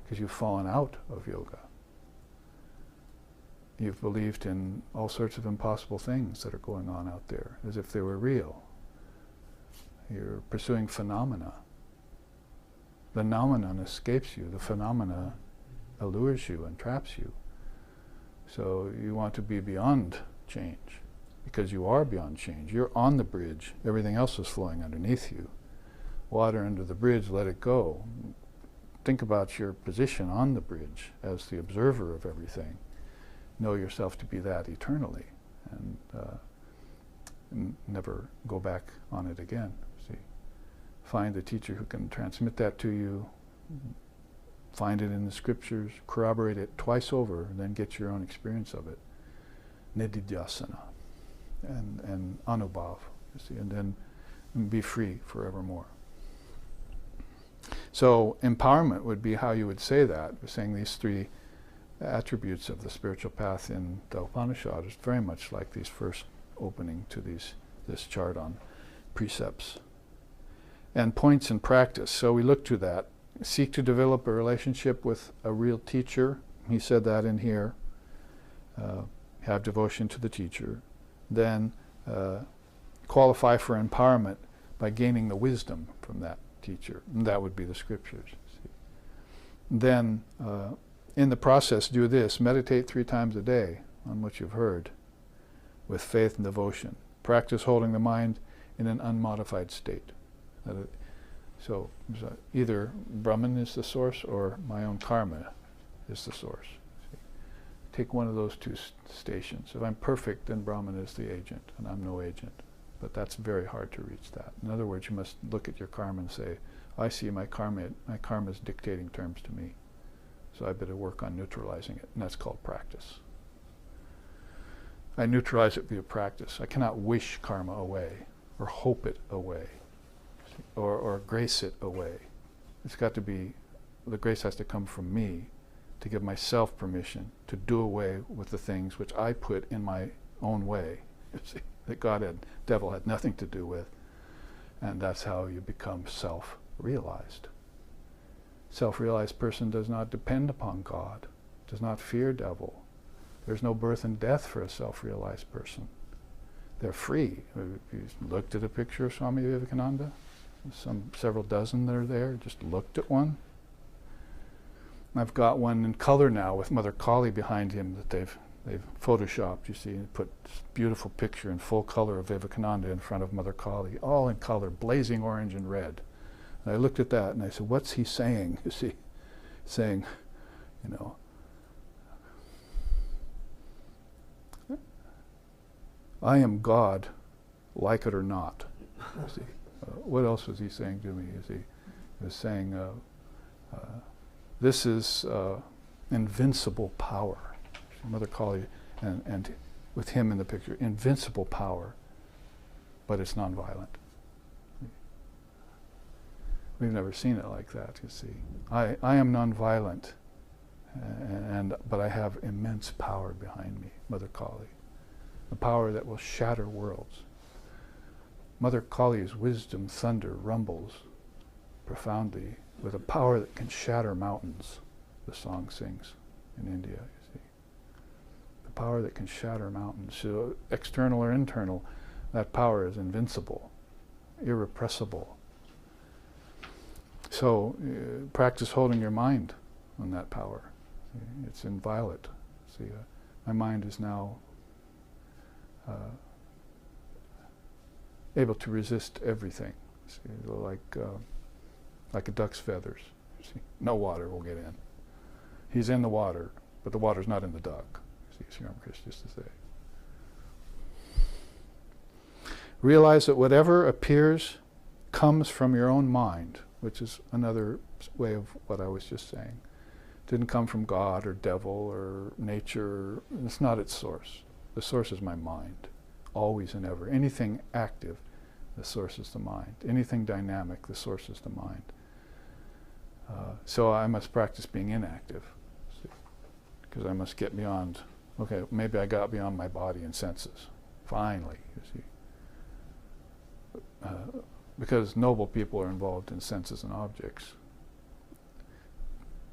because you've fallen out of yoga. You've believed in all sorts of impossible things that are going on out there, as if they were real. You're pursuing phenomena. The phenomenon escapes you. The phenomena allures you and traps you. So you want to be beyond change, because you are beyond change. You're on the bridge. Everything else is flowing underneath you. Water under the bridge, let it go. Think about your position on the bridge as the observer of everything. Know yourself to be that eternally, and never go back on it again. See, find a teacher who can transmit that to you. Find it in the scriptures, corroborate it twice over, and then get your own experience of it. Nididhyasana and anubhav, you see, and then be free forevermore. So empowerment would be how you would say that. We're saying these three attributes of the spiritual path in the Upanishad is very much like these first opening to this chart on precepts. And points in practice. So we look to that. Seek to develop a relationship with a real teacher. He said that in here. Have devotion to the teacher. Then qualify for empowerment by gaining the wisdom from that teacher. And that would be the scriptures. See. Then in the process, do this. Meditate 3 times a day on what you've heard with faith and devotion. Practice holding the mind in an unmodified state. So either Brahman is the source or my own karma is the source. See. take one of those two stations. If I'm perfect, then Brahman is the agent, and I'm no agent. But that's very hard to reach that. In other words, you must look at your karma and say, I see my karma is dictating terms to me. So I better work on neutralizing it, and that's called practice. I neutralize it via practice. I cannot wish karma away, or hope it away, or grace it away. It's got to be, the grace has to come from me to give myself permission to do away with the things which I put in my own way, you see, that God and devil had nothing to do with. And that's how you become self-realized. Self-realized person does not depend upon God, does not fear devil. There's no birth and death for a self-realized person. They're free. If you looked at a picture of Swami Vivekananda, several dozen that are there, just looked at one. I've got one in color now with Mother Kali behind him that they've photoshopped, you see, and put this beautiful picture in full color of Vivekananda in front of Mother Kali, all in color, blazing orange and red. And I looked at that and I said, what's he saying? You see, saying, you know, I am God, like it or not. You see, what else was he saying to me? You see, he was saying, this is invincible power. Mother Kali, and with him in the picture, invincible power, but it's nonviolent. We've never seen it like that, you see. I am nonviolent, but I have immense power behind me, Mother Kali. The power that will shatter worlds. Mother Kali's wisdom thunder rumbles profoundly with a power that can shatter mountains, the song sings in India, you see. The power that can shatter mountains. So external or internal, that power is invincible, irrepressible. So practice holding your mind on that power. It's inviolate. See, my mind is now able to resist everything. See, like a duck's feathers. See, no water will get in. He's in the water, but the water's not in the duck. See, Sri Ramakrishna used to say. Realize that whatever appears comes from your own mind, which is another way of what I was just saying. It didn't come from God or devil or nature. It's not its source. The source is my mind, always and ever. Anything active, the source is the mind. Anything dynamic, the source is the mind. So I must practice being inactive, because I must get beyond, okay, maybe I got beyond my body and senses, finally, you see. Because noble people are involved in senses and objects.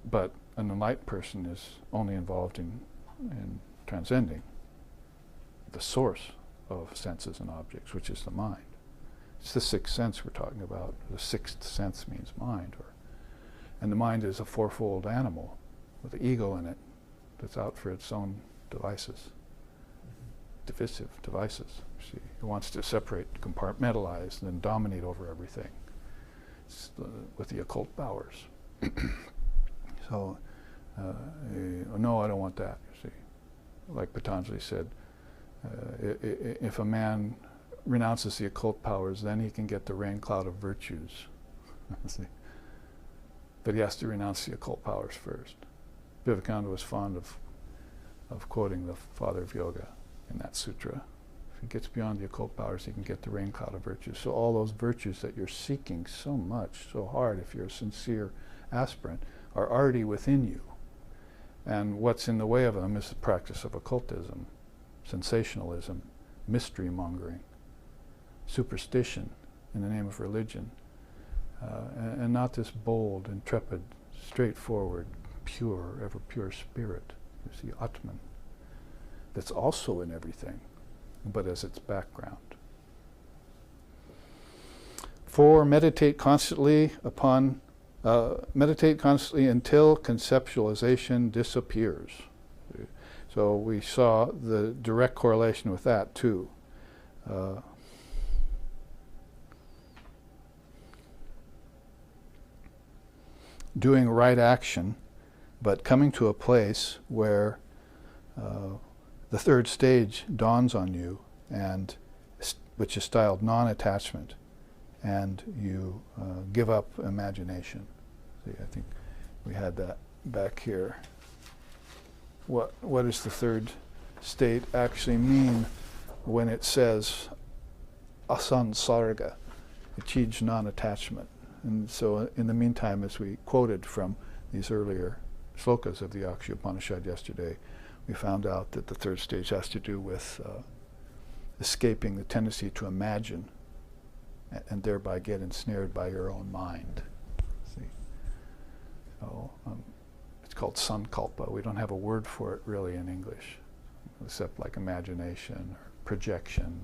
But an enlightened person is only involved in transcending the source of senses and objects, which is the mind. It's the sixth sense we're talking about. The sixth sense means mind. And the mind is a fourfold animal with the ego in it that's out for its own devices, divisive devices. See, it wants to separate, compartmentalize, and then dominate over everything. It's with the occult powers. So, no, I don't want that, you see. Like Patanjali said, if a man renounces the occult powers, then he can get the rain cloud of virtues. See? But he has to renounce the occult powers first. Vivekananda was fond of quoting the father of yoga in that sutra. If he gets beyond the occult powers, he can get the rain cloud of virtues. So all those virtues that you're seeking so much, so hard, if you're a sincere aspirant, are already within you. And what's in the way of them is the practice of occultism, sensationalism, mystery mongering, superstition in the name of religion, and not this bold, intrepid, straightforward, pure, ever pure spirit, you see, Atman, that's also in everything, but as its background. 4, meditate constantly until conceptualization disappears. So we saw the direct correlation with that too. Doing right action, but coming to a place where the third stage dawns on you, and which is styled non-attachment, and you give up imagination. See, I think we had that back here. What does the third state actually mean when it says asansarga, achij non-attachment? And so in the meantime, as we quoted from these earlier slokas of the Akshi Upanishad yesterday, we found out that the third stage has to do with escaping the tendency to imagine and thereby get ensnared by your own mind. See? So, it's called sankalpa. We don't have a word for it really in English, except like imagination or projection.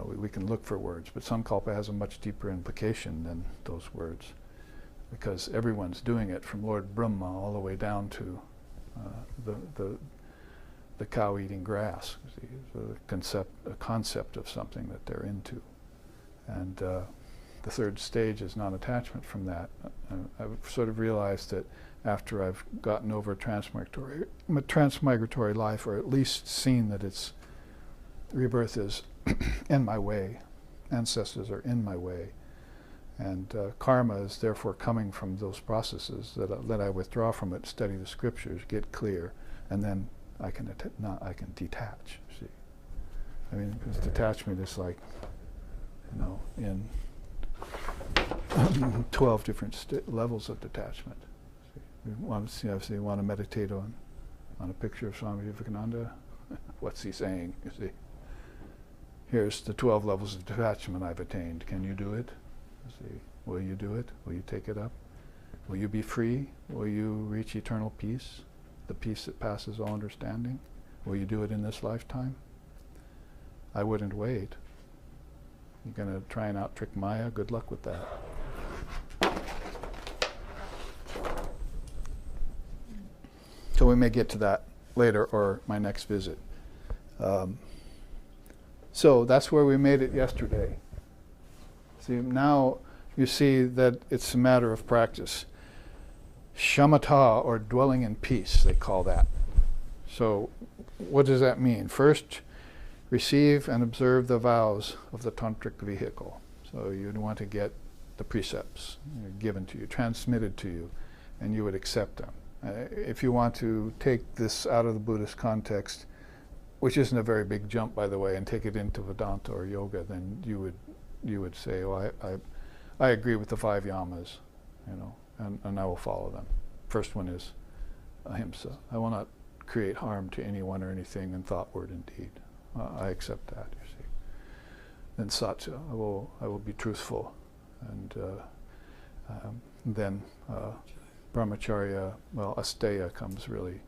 We can look for words, but sankalpa has a much deeper implication than those words, because everyone's doing it, from Lord Brahma all the way down to the cow eating grass. See, a concept of something that they're into, and the third stage is non-attachment from that. I've sort of realized that after I've gotten over transmigratory life, or at least seen that its rebirth is in my way, ancestors are in my way, and karma is therefore coming from those processes, that I withdraw from it, study the scriptures, get clear, and then I can detach. See, I mean, because detachment is like, in 12 different levels of detachment. See, you want to meditate on a picture of Swami Vivekananda. What's he saying? You see, here's the 12 levels of detachment I've attained. Can you do it? You see, will you do it? Will you take it up? Will you be free? Will you reach eternal peace, the peace that passes all understanding? Will you do it in this lifetime? I wouldn't wait. You're going to try and out-trick Maya? Good luck with that. So we may get to that later, or my next visit. So that's where we made it yesterday. See, now you see that it's a matter of practice. Shamatha, or dwelling in peace, they call that. So what does that mean? First, receive and observe the vows of the tantric vehicle. So you'd want to get the precepts given to you, transmitted to you, and you would accept them. If you want to take this out of the Buddhist context, which isn't a very big jump, by the way, and take it into Vedanta or yoga, then you would say, "Oh, I agree with the 5 yamas, and I will follow them." First one is ahimsa. I will not create harm to anyone or anything in thought, word, and deed. I accept that. You see. Then satya. I will be truthful, and then brahmacharya. Well, asteya comes really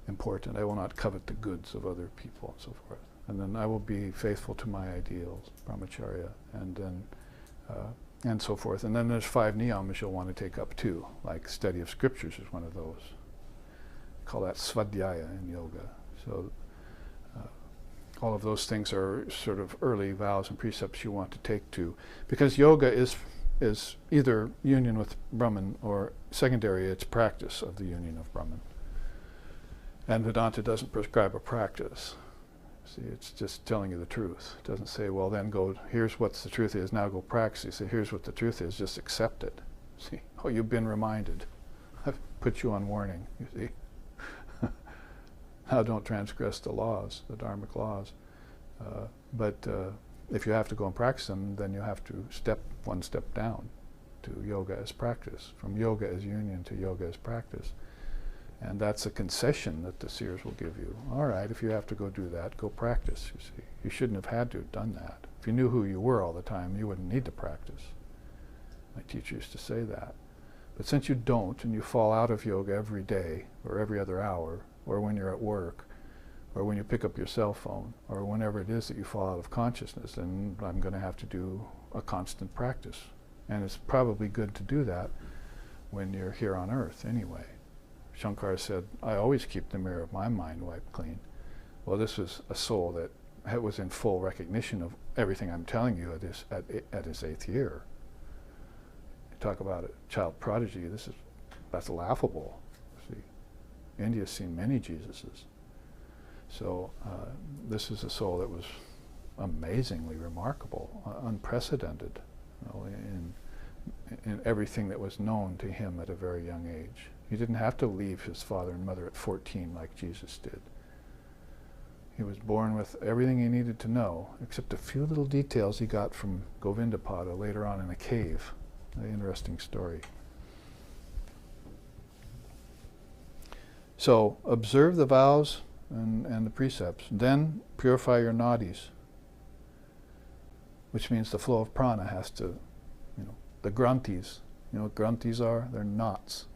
important. I will not covet the goods of other people, and so forth. And then I will be faithful to my ideals, brahmacharya, and then and so forth. And then there's 5 niyamas you'll want to take up too, like study of scriptures is one of those. Call that svadhyaya in yoga. So all of those things are sort of early vows and precepts you want to take to, because yoga is either union with Brahman, or secondary, it's practice of the union of Brahman. And Vedanta doesn't prescribe a practice. See, it's just telling you the truth. It doesn't say, well, then go, here's what the truth is, now go practice. You say, here's what the truth is, just accept it. See, oh, you've been reminded. I've put you on warning, you see. Now don't transgress the laws, the dharmic laws. But if you have to go and practice them, then you have to step one step down to yoga as practice, from yoga as union to yoga as practice. And that's a concession that the seers will give you. All right, if you have to go do that, go practice, you see. You shouldn't have had to have done that. If you knew who you were all the time, you wouldn't need to practice. My teacher used to say that. But since you don't, and you fall out of yoga every day, or every other hour, or when you're at work, or when you pick up your cell phone, or whenever it is that you fall out of consciousness, then I'm going to have to do a constant practice. And it's probably good to do that when you're here on earth anyway. Shankara said, I always keep the mirror of my mind wiped clean. Well, this was a soul that was in full recognition of everything I'm telling you at his 8th year. You talk about a child prodigy, that's laughable. See, India's seen many Jesuses. So this is a soul that was amazingly remarkable, unprecedented, you know, in everything that was known to him at a very young age. He didn't have to leave his father and mother at 14 like Jesus did. He was born with everything he needed to know, except a few little details he got from Govindapada later on in a cave. An interesting story. So observe the vows and the precepts. Then purify your nadis, which means the flow of prana has to, you know, the granthis. You know what granthis are? They're knots.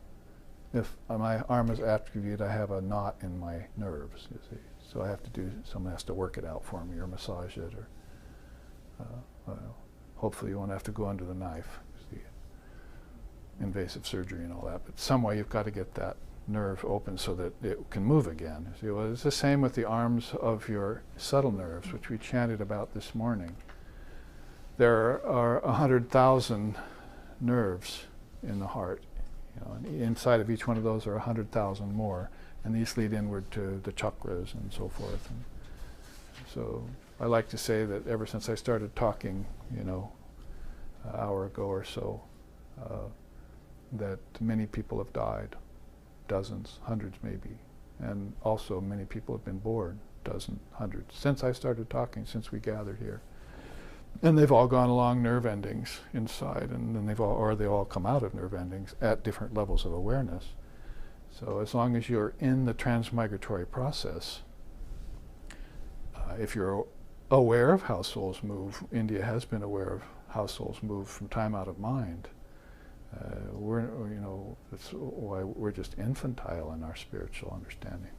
If my arm is atrophied, I have a knot in my nerves, you see. So I have to do, someone has to work it out for me or massage it, or well, hopefully you won't have to go under the knife, see, invasive surgery and all that. But some way you've got to get that nerve open so that it can move again. See, well, it's the same with the arms of your subtle nerves, which we chanted about this morning. There are 100,000 nerves in the heart. You know, and inside of each one of those are 100,000 more, and these lead inward to the chakras and so forth. And so I like to say that ever since I started talking, you know, an hour ago or so, that many people have died, dozens, hundreds maybe, and also many people have been born, dozens, hundreds, since I started talking, since we gathered here. And they've all gone along nerve endings inside, and then they all come out of nerve endings at different levels of awareness. So as long as you're in the transmigratory process, if you're aware of how souls move, India has been aware of how souls move from time out of mind. That's why we're just infantile in our spiritual understanding.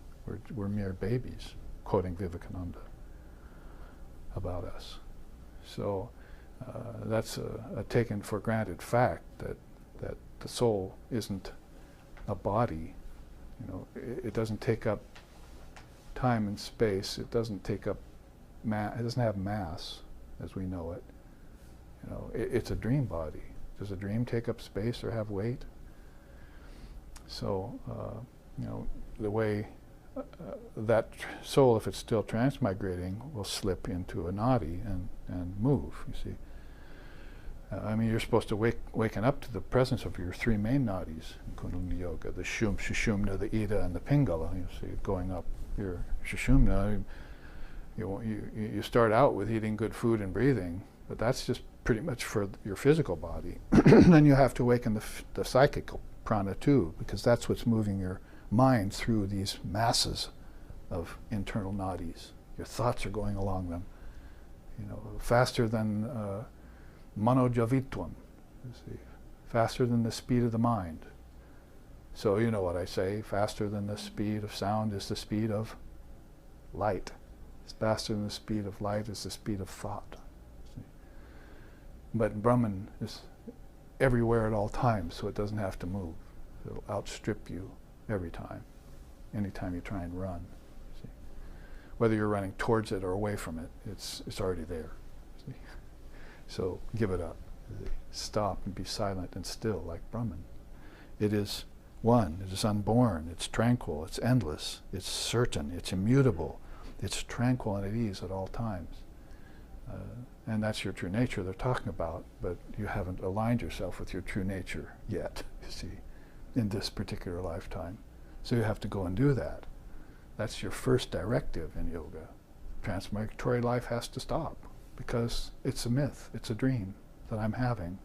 We're mere babies, quoting Vivekananda about us. So that's a taken for granted fact that the soul isn't a body. You know, it doesn't take up time and space. It doesn't take up it doesn't have mass as we know it. You know, it's a dream body. Does a dream take up space or have weight? So, you know, the way that soul, if it's still transmigrating, will slip into a nadi and move, you see. I mean, you're supposed to waken up to the presence of your three main nadis in Kundalini Yoga, the Sushumna, the Ida, and the Pingala. You see, going up your Sushumna, you start out with eating good food and breathing, but that's just pretty much for your physical body. Then you have to awaken the psychic prana too, because that's what's moving your mind through these masses of internal nadis. Your thoughts are going along them, you know, faster than manojavitvam, you see, faster than the speed of the mind. So you know what I say, faster than the speed of sound is the speed of light. Faster than the speed of light is the speed of thought. See? But Brahman is everywhere at all times, so it doesn't have to move. It'll outstrip you every time, anytime you try and run. See? Whether you're running towards it or away from it, it's already there. See? So give it up. Stop and be silent and still like Brahman. It is one, it is unborn, it's tranquil, it's endless, it's certain, it's immutable, it's tranquil and at ease at all times. And that's your true nature they're talking about, but you haven't aligned yourself with your true nature yet, you see, in this particular lifetime. So you have to go and do that. That's your first directive in yoga. Transmigratory life has to stop because it's a myth, it's a dream that I'm having,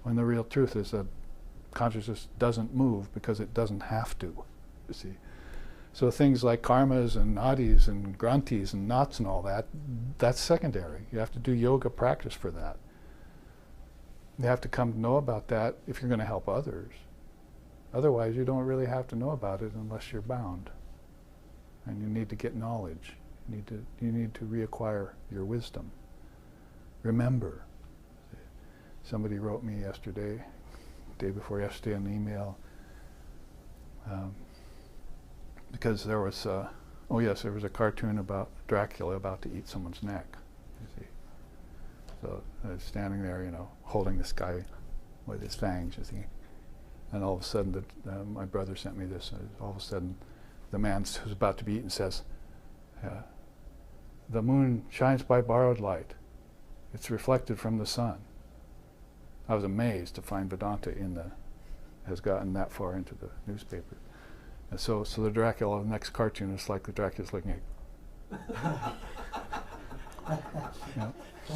when the real truth is that consciousness doesn't move because it doesn't have to, you see. So things like karmas and nadis and granthis and knots and all that, that's secondary. You have to do yoga practice for that. You have to come to know about that if you're going to help others. Otherwise, you don't really have to know about it unless you're bound. And you need to get knowledge. You need to reacquire your wisdom. Remember. Somebody wrote me yesterday, day before yesterday, an email, because there was, there was a cartoon about Dracula about to eat someone's neck, you see. So I was standing there, you know, holding this guy with his fangs, you see. And all of a sudden, my brother sent me this, all of a sudden, the man who's about to be eaten says, The moon shines by borrowed light. It's reflected from the sun. I was amazed to find Vedanta has gotten that far into the newspaper. And so the Dracula, the next cartoon is like the Dracula's looking at.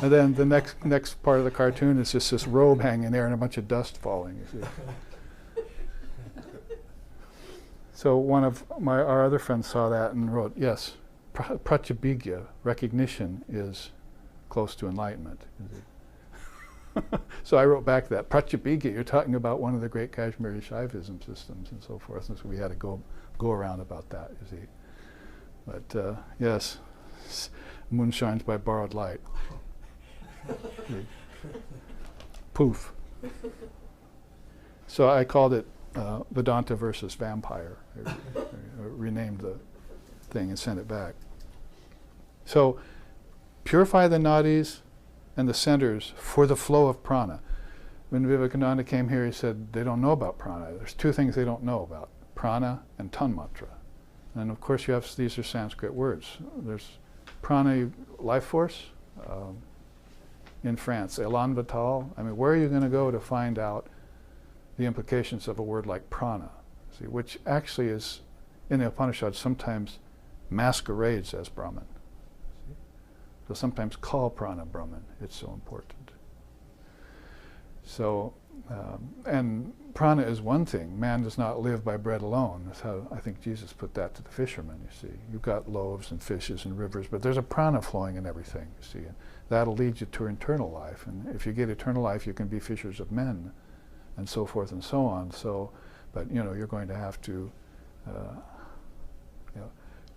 And then the next part of the cartoon is just this robe hanging there and a bunch of dust falling. You see. So one of our other friends saw that and wrote, yes, pratyabhigya, recognition, is close to enlightenment. So I wrote back that, pratyabhigya, you're talking about one of the great Kashmiri Shaivism systems and so forth. And so we had to go around about that, you see. But yes, moon shines by borrowed light. Poof. So I called it Vedanta versus vampire. I renamed the thing and sent it back. So purify the nadis and the centers for the flow of prana. When Vivekananda came here, he said they don't know about prana. There's two things they don't know about, prana and tanmatra. And of course these are Sanskrit words. There's prana, life force, in France, Elan Vital. I mean, where are you going to go to find out the implications of a word like prana? See, which actually is, in the Upanishad, sometimes masquerades as Brahman. See? So sometimes call prana Brahman. It's so important. So, and prana is one thing. Man does not live by bread alone. That's how I think Jesus put that to the fishermen, you see. You've got loaves and fishes and rivers, but there's a prana flowing in everything, you see. And that'll lead you to eternal life. And if you get eternal life, you can be fishers of men, and so forth and so on. So, but you're going to have to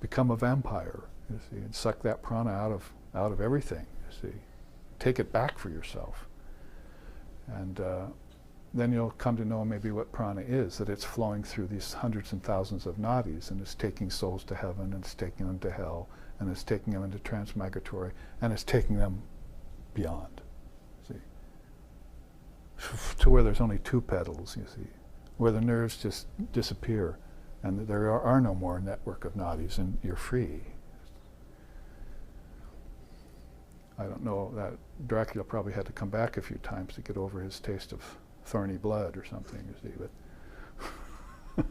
become a vampire, you see, and suck that prana out of everything, you see. Take it back for yourself. And then you'll come to know maybe what prana is, that it's flowing through these hundreds and thousands of nadis, and it's taking souls to heaven, and it's taking them to hell, and it's taking them into transmigratory, and it's taking them beyond, see, to where there's only two petals, you see, where the nerves just disappear, and there are no more network of nadis, and you're free. I don't know, that Dracula probably had to come back a few times to get over his taste of thorny blood or something, you see.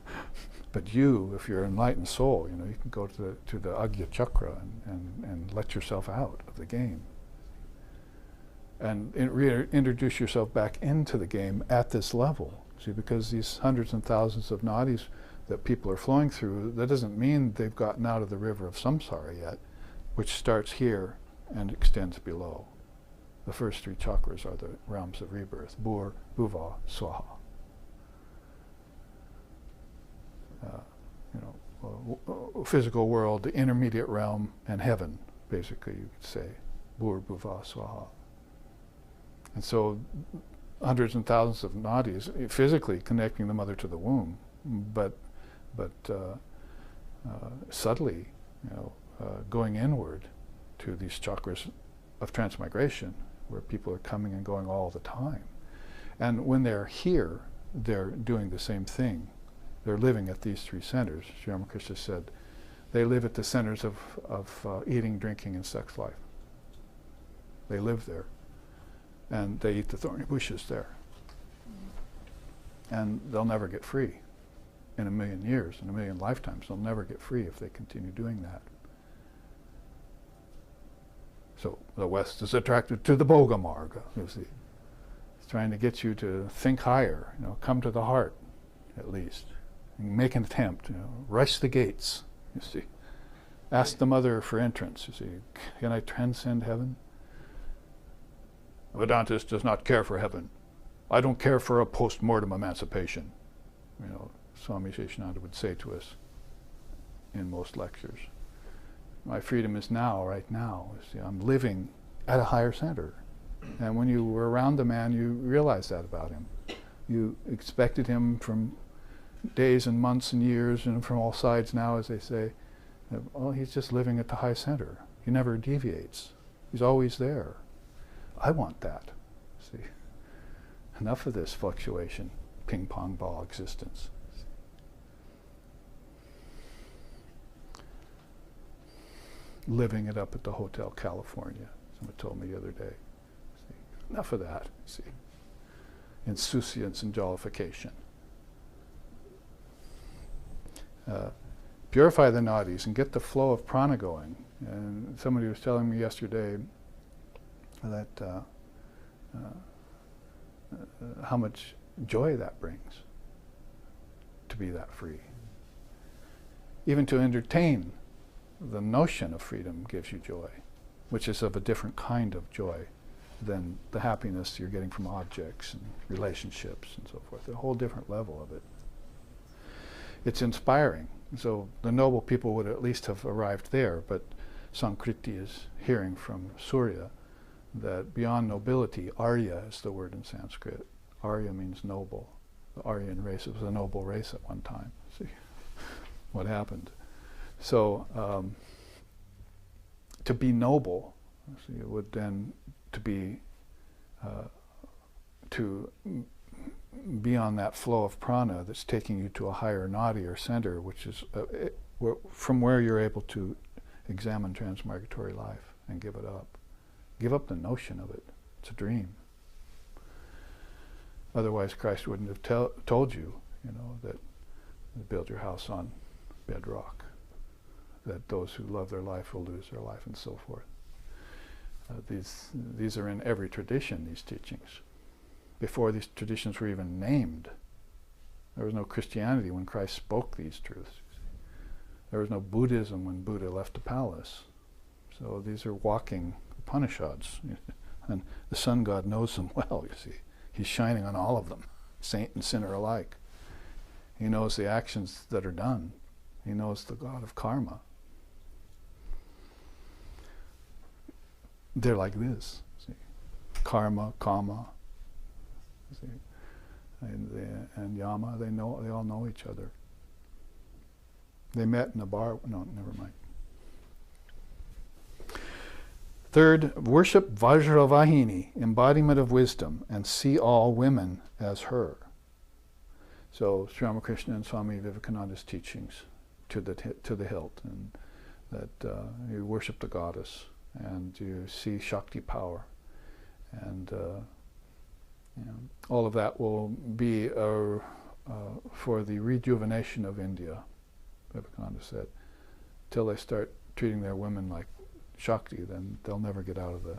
But you, if you're an enlightened soul, you can go to the Agya Chakra and let yourself out of the game. And reintroduce yourself back into the game at this level. See, because these hundreds and thousands of nadis that people are flowing through, that doesn't mean they've gotten out of the river of samsara yet, which starts here and extends below. The first three chakras are the realms of rebirth: Bhur, Bhuva, Swaha. Physical world, the intermediate realm, and heaven, basically, you could say. Bhur, Bhuva, Swaha. And so hundreds and thousands of nadis, physically connecting the mother to the womb, but subtly, going inward to these chakras of transmigration, where people are coming and going all the time. And when they're here, they're doing the same thing. They're living at these three centers. Sri Ramakrishna said they live at the centers of eating, drinking, and sex life. They live there. And they eat the thorny bushes there. And they'll never get free. In 1,000,000 years, in 1,000,000 lifetimes, they'll never get free if they continue doing that. So the West is attracted to the Bhoga Marga, you see. It's trying to get you to think higher, come to the heart, at least. And make an attempt, rush the gates, you see. Ask the mother for entrance, you see. Can I transcend heaven? A Vedantist does not care for heaven. I don't care for a post-mortem emancipation, Swami Seshananda would say to us in most lectures. My freedom is now, right now. See, I'm living at a higher center. And when you were around the man, you realized that about him. You expected him from days and months and years and from all sides now, as they say. Well, he's just living at the high center. He never deviates. He's always there. I want that. See, enough of this fluctuation, ping-pong ball existence. living it up at the Hotel California. Someone told me the other day. See, enough of that. See, insouciance and jollification. Purify the nadis and get the flow of prana going. And somebody was telling me yesterday that how much joy that brings to be that free. Even to entertain the notion of freedom gives you joy, which is of a different kind of joy than the happiness you're getting from objects and relationships and so forth. A whole different level of it. It's inspiring. So the noble people would at least have arrived there, but Sankriti is hearing from Surya that beyond nobility, Arya is the word in Sanskrit. Arya means noble. The Aryan race was a noble race at one time. See what happened. So to be noble, see, it would then to be on that flow of prana that's taking you to a higher nadi or center, which is from where you're able to examine transmigratory life and give it up. Give up the notion of it. It's a dream. Otherwise, Christ wouldn't have told you, that build your house on bedrock, that those who love their life will lose their life, and so forth. These are in every tradition, these teachings. Before these traditions were even named, there was no Christianity when Christ spoke these truths. There was no Buddhism when Buddha left the palace. So these are walking Upanishads. And the sun god knows them well, you see. He's shining on all of them, saint and sinner alike. He knows the actions that are done. He knows the god of karma. They're like this, see. Karma, kama, see. And yama, they all know each other. They met in a bar. No, never mind. Third, worship Vajravahini, embodiment of wisdom, and see all women as her. So Sri Ramakrishna and Swami Vivekananda's teachings to the hilt, and that you worship the goddess, and you see Shakti power, and all of that will be for the rejuvenation of India, Vivekananda said. Till they start treating their women like Shakti, then they'll never get out of the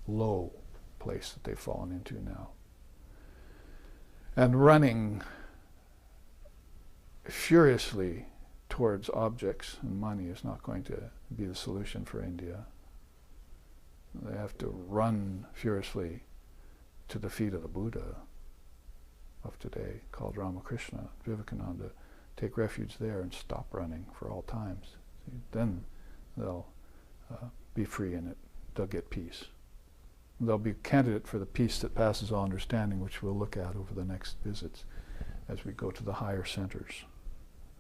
low place that they've fallen into now. And running furiously towards objects and money is not going to be the solution for India. They have to run furiously to the feet of the Buddha of today, called Ramakrishna, Vivekananda. Take refuge there and stop running for all times. See, then they'll be free in it. They'll get peace. They'll be candidate for the peace that passes all understanding, which we'll look at over the next visits as we go to the higher centers.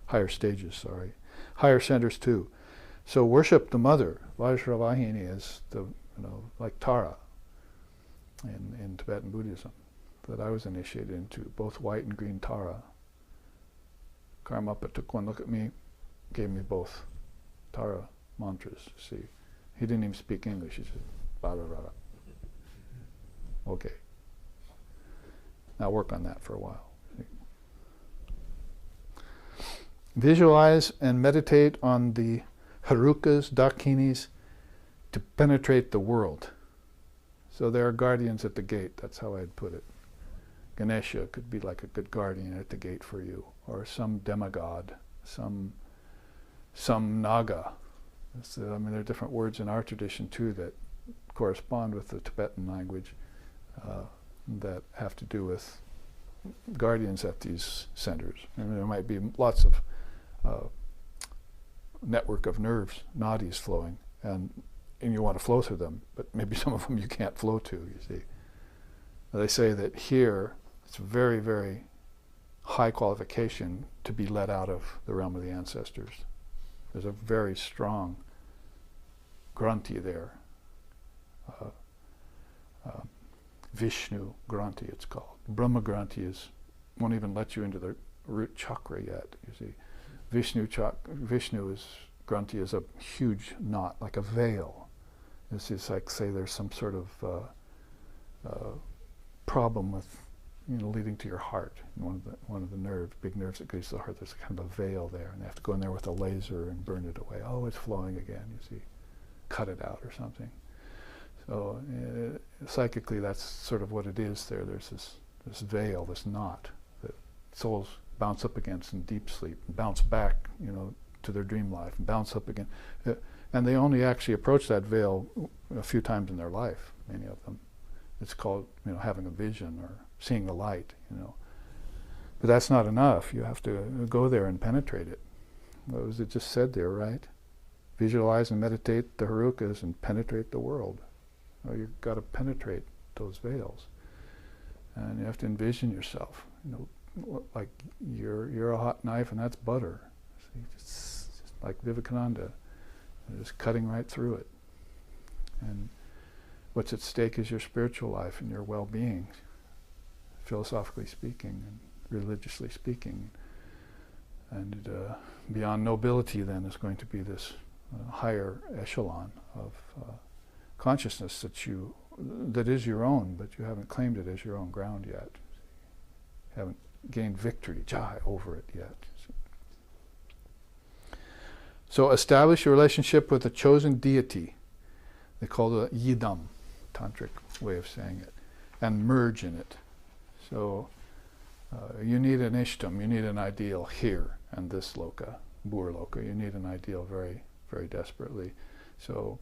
Higher stages, sorry. Higher centers too. So worship the mother. Vajravahini is like Tara in Tibetan Buddhism that I was initiated into, both white and green Tara. Karmapa took one look at me, gave me both Tara mantras. See, he didn't even speak English. He said, "Bada rada." Okay. Now work on that for a while. See. Visualize and meditate on the Harukas, Dakinis, to penetrate the world. So there are guardians at the gate. That's how I'd put it. Ganesha could be like a good guardian at the gate for you, or some demigod, some naga. There are different words in our tradition too that correspond with the Tibetan language that have to do with guardians at these centers. There might be lots of network of nerves, nadis flowing, and you want to flow through them, but maybe some of them you can't flow to, you see. They say that here, it's very, very high qualification to be let out of the realm of the ancestors. There's a very strong Granti there. Vishnu Granti, it's called. Brahma Granti won't even let you into the root chakra yet, you see. Vishnu is Granthi is a huge knot, like a veil. It's just like, say, there's some sort of problem with, leading to your heart. One of the nerves, big nerves that goes to the heart. There's kind of a veil there, and they have to go in there with a laser and burn it away. Oh, it's flowing again. You see, cut it out or something. So psychically, that's sort of what it is there. There's this veil, this knot that souls bounce up against in deep sleep, and bounce back, to their dream life, and bounce up again. And they only actually approach that veil a few times in their life, many of them. It's called, having a vision or seeing the light, But that's not enough. You have to go there and penetrate it. What was it just said there, right? Visualize and meditate the Harukas and penetrate the world. Well, you've got to penetrate those veils. And you have to envision yourself, like you're a hot knife and that's butter. See, just like Vivekananda, just cutting right through it. And what's at stake is your spiritual life and your well-being, philosophically speaking and religiously speaking. And beyond nobility then is going to be this higher echelon of consciousness that is your own, but you haven't claimed it as your own ground yet. You haven't gained victory, jai, over it yet. So establish your relationship with a chosen deity. They call it yidam, tantric way of saying it, and merge in it. So you need an ishtam, you need an ideal here and this loka, Burloka. You need an ideal very, very desperately. So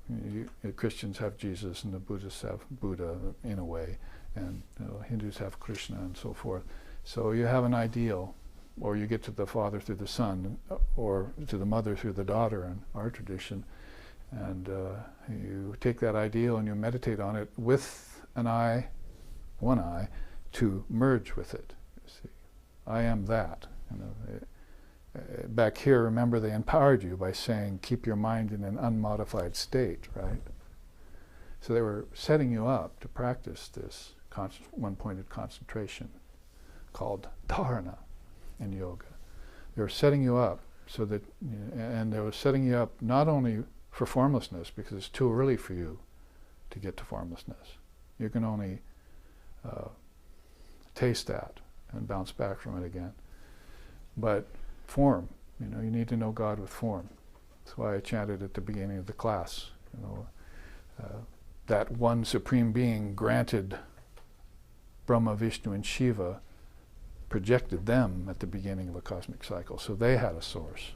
Christians have Jesus and the Buddhists have Buddha in a way, and Hindus have Krishna and so forth. So you have an ideal, or you get to the father through the son, or to the mother through the daughter in our tradition, and you take that ideal and you meditate on it with an eye, one eye, to merge with it. You see, I am that. Back here, remember, they empowered you by saying, keep your mind in an unmodified state, right? So they were setting you up to practice this one-pointed concentration called dharma in yoga. They were setting you up so that, and they were setting you up not only for formlessness, because it's too early for you to get to formlessness. You can only taste that and bounce back from it again. But form, you need to know God with form. That's why I chanted at the beginning of the class, that one Supreme Being granted Brahma, Vishnu, and Shiva, projected them at the beginning of a cosmic cycle. So they had a source.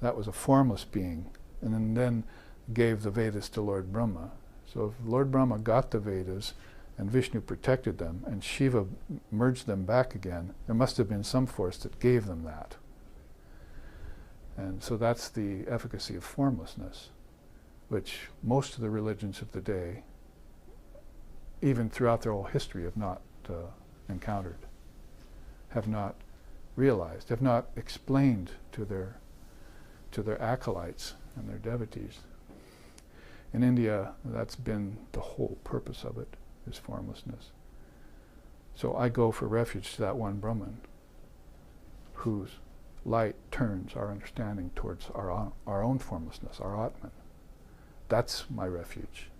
That was a formless being, and then gave the Vedas to Lord Brahma. So if Lord Brahma got the Vedas, and Vishnu protected them, and Shiva merged them back again, there must have been some force that gave them that. And so that's the efficacy of formlessness, which most of the religions of the day, even throughout their whole history, have not encountered, have not realized, have not explained to their acolytes and their devotees. In India, that's been the whole purpose of it, is formlessness. So I go for refuge to that one Brahman whose light turns our understanding towards our own formlessness, our Atman. That's my refuge.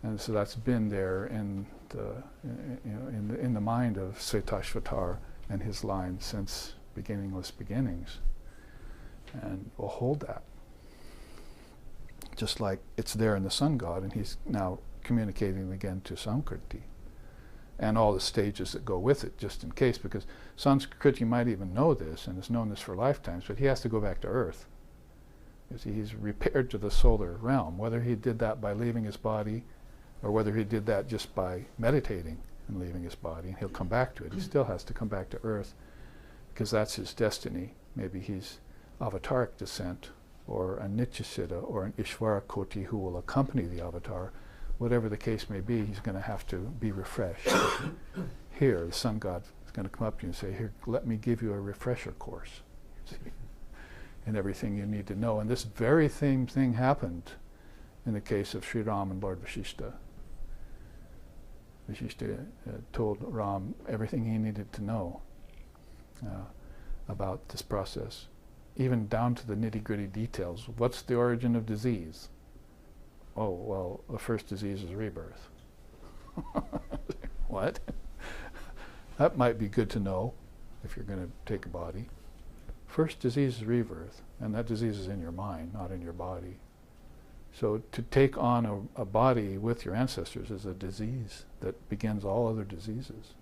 And so that's been there in the mind of Setashvatar and his line since beginningless beginnings. And we'll hold that. Just like it's there in the sun god, and he's now communicating again to Samkriti and all the stages that go with it, just in case, because Samkriti might even know this and has known this for lifetimes, but he has to go back to Earth. You see, he's repaired to the solar realm, whether he did that by leaving his body or whether he did that just by meditating and leaving his body, and he'll come back to it. He still has to come back to Earth because that's his destiny. Maybe he's avataric descent, or a Nityasiddha, or an Ishvara Koti who will accompany the avatar. Whatever the case may be, he's going to have to be refreshed. Here, the sun god is going to come up to you and say, here, let me give you a refresher course. See? And everything you need to know. And this very same thing happened in the case of Sri Ram and Lord Vashishta. Vashishta told Ram everything he needed to know about this process. even down to the nitty-gritty details. What's the origin of disease? Oh, well, the first disease is rebirth. What? That might be good to know if you're going to take a body. First disease is rebirth, and that disease is in your mind, not in your body. So to take on a body with your ancestors is a disease that begins all other diseases.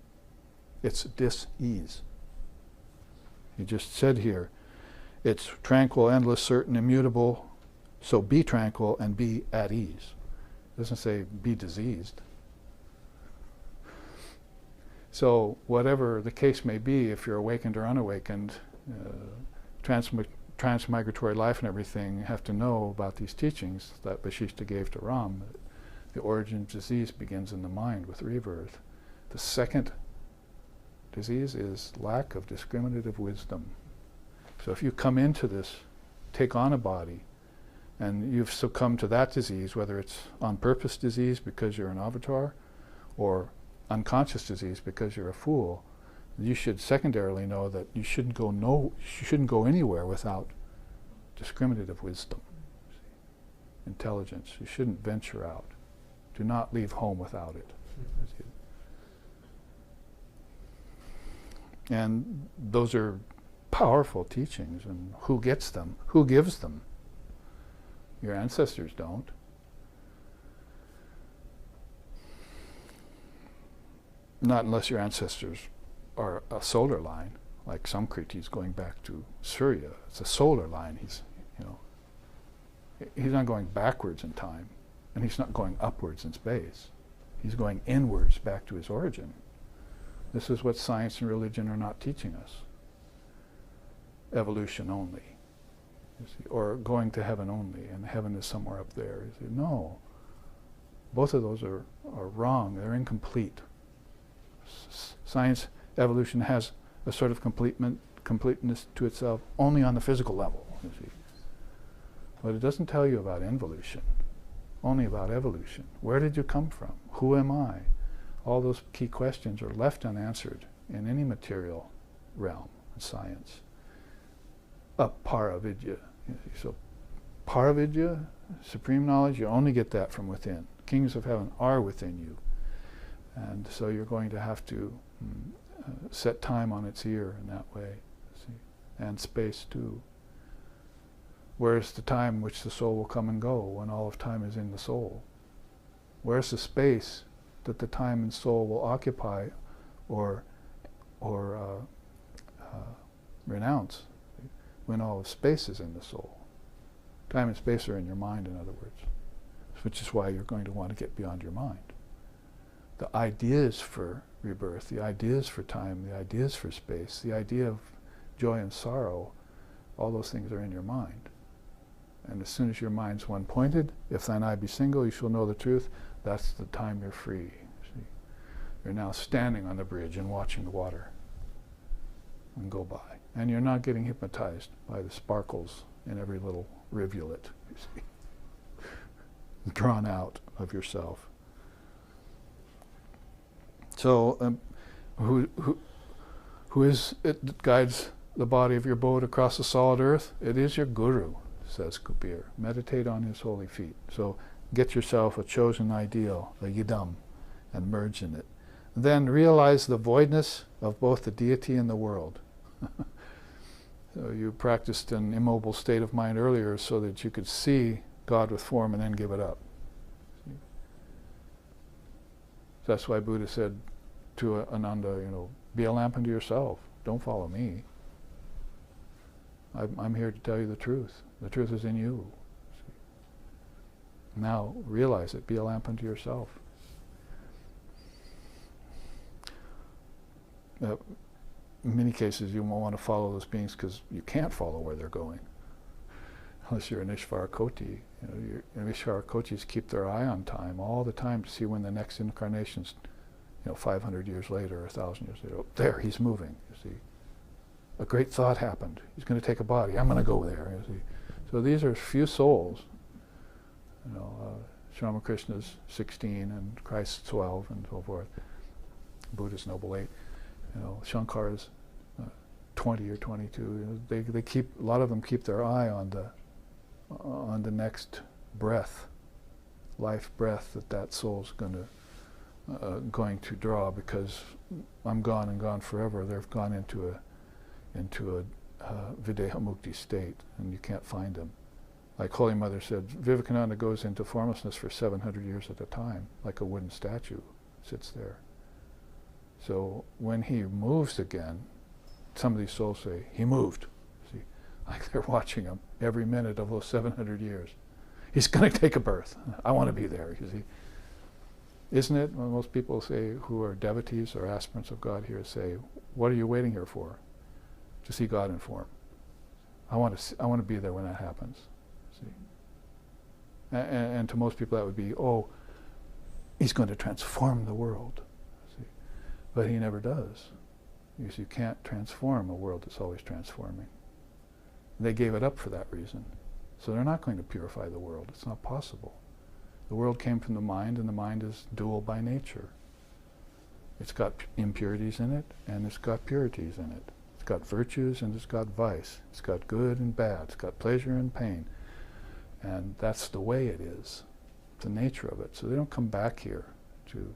It's dis-ease. He just said here, it's tranquil, endless, certain, immutable, so be tranquil and be at ease. It doesn't say be diseased. So whatever the case may be, if you're awakened or unawakened, transmigratory life and everything, you have to know about these teachings that Vasishtha gave to Ram. The origin of disease begins in the mind with rebirth. The second disease is lack of discriminative wisdom. So if you come into this, take on a body, and you've succumbed to that disease, whether it's on purpose disease because you're an avatar, or unconscious disease because you're a fool, you should secondarily know that you shouldn't go anywhere without discriminative wisdom, intelligence. You shouldn't venture out. Do not leave home without it. And those are powerful teachings, and who gets them? Who gives them? Your ancestors don't. Not unless your ancestors are a solar line, like Samkriti's going back to Surya. It's a solar line. He's not going backwards in time, and he's not going upwards in space. He's going inwards back to his origin. This is what science and religion are not teaching us. Evolution only, you see, or going to heaven only, and heaven is somewhere up there. You see, no, both of those are wrong. They're incomplete. Science, evolution has a sort of completeness to itself only on the physical level, you see. But it doesn't tell you about involution, only about evolution. Where did you come from? Who am I? All those key questions are left unanswered in any material realm of science. Paravidya. So Paravidya, supreme knowledge, you only get that from within. Kings of heaven are within you. And so you're going to have to set time on its ear in that way, see? And space too. Where's the time which the soul will come and go when all of time is in the soul? Where's the space that the time and soul will occupy or renounce when all of space is in the soul? Time and space are in your mind, in other words, which is why you're going to want to get beyond your mind. The ideas for rebirth, the ideas for time, the ideas for space, the idea of joy and sorrow, all those things are in your mind. And as soon as your mind's one-pointed, if thine eye be single, you shall know the truth. That's the time you're free. See? You're now standing on the bridge and watching the water and go by. And you're not getting hypnotized by the sparkles in every little rivulet, you see, drawn out of yourself. So, who is it that guides the body of your boat across the solid earth? It is your guru, says Kabir. Meditate on his holy feet. So get yourself a chosen ideal, a yidam, and merge in it. Then realize the voidness of both the deity and the world. So you practiced an immobile state of mind earlier so that you could see God with form and then give it up. See? That's why Buddha said to Ananda, be a lamp unto yourself. Don't follow me. I'm here to tell you the truth. The truth is in you. See? Now realize it. Be a lamp unto yourself. In many cases, you won't want to follow those beings because you can't follow where they're going. Unless you're an Ishvara Koti. Your Ishvara Kotis keep their eye on time all the time to see when the next incarnation's 500 years later, 1,000 years later. There, he's moving, you see. A great thought happened. He's going to take a body. I'm going to go there, you see. So these are few souls. Sri Ramakrishna's 16 and Christ's 12 and so forth. Buddha's Noble 8. Shankara's 20 or 22. They keep, a lot of them keep their eye on the next breath, life breath that soul's going to draw, because I'm gone and gone forever. They've gone into a videha mukti state, and you can't find them. Like Holy Mother said, Vivekananda goes into formlessness for 700 years at a time, like a wooden statue sits there. So when he moves again, some of these souls say, he moved. See, like they're watching him every minute of those 700 years. He's going to take a birth. I want to be there, you see. Isn't it? When most people say, who are devotees or aspirants of God here, say, what are you waiting here for? To see God in form. I want to be there when that happens. See? And to most people that would be, oh, he's going to transform the world. See? But he never does. Because you can't transform a world that's always transforming. They gave it up for that reason. So they're not going to purify the world. It's not possible. The world came from the mind, and the mind is dual by nature. It's got impurities in it, and it's got purities in it. It's got virtues, and it's got vice. It's got good and bad. It's got pleasure and pain. And that's the way it is, the nature of it. So they don't come back here to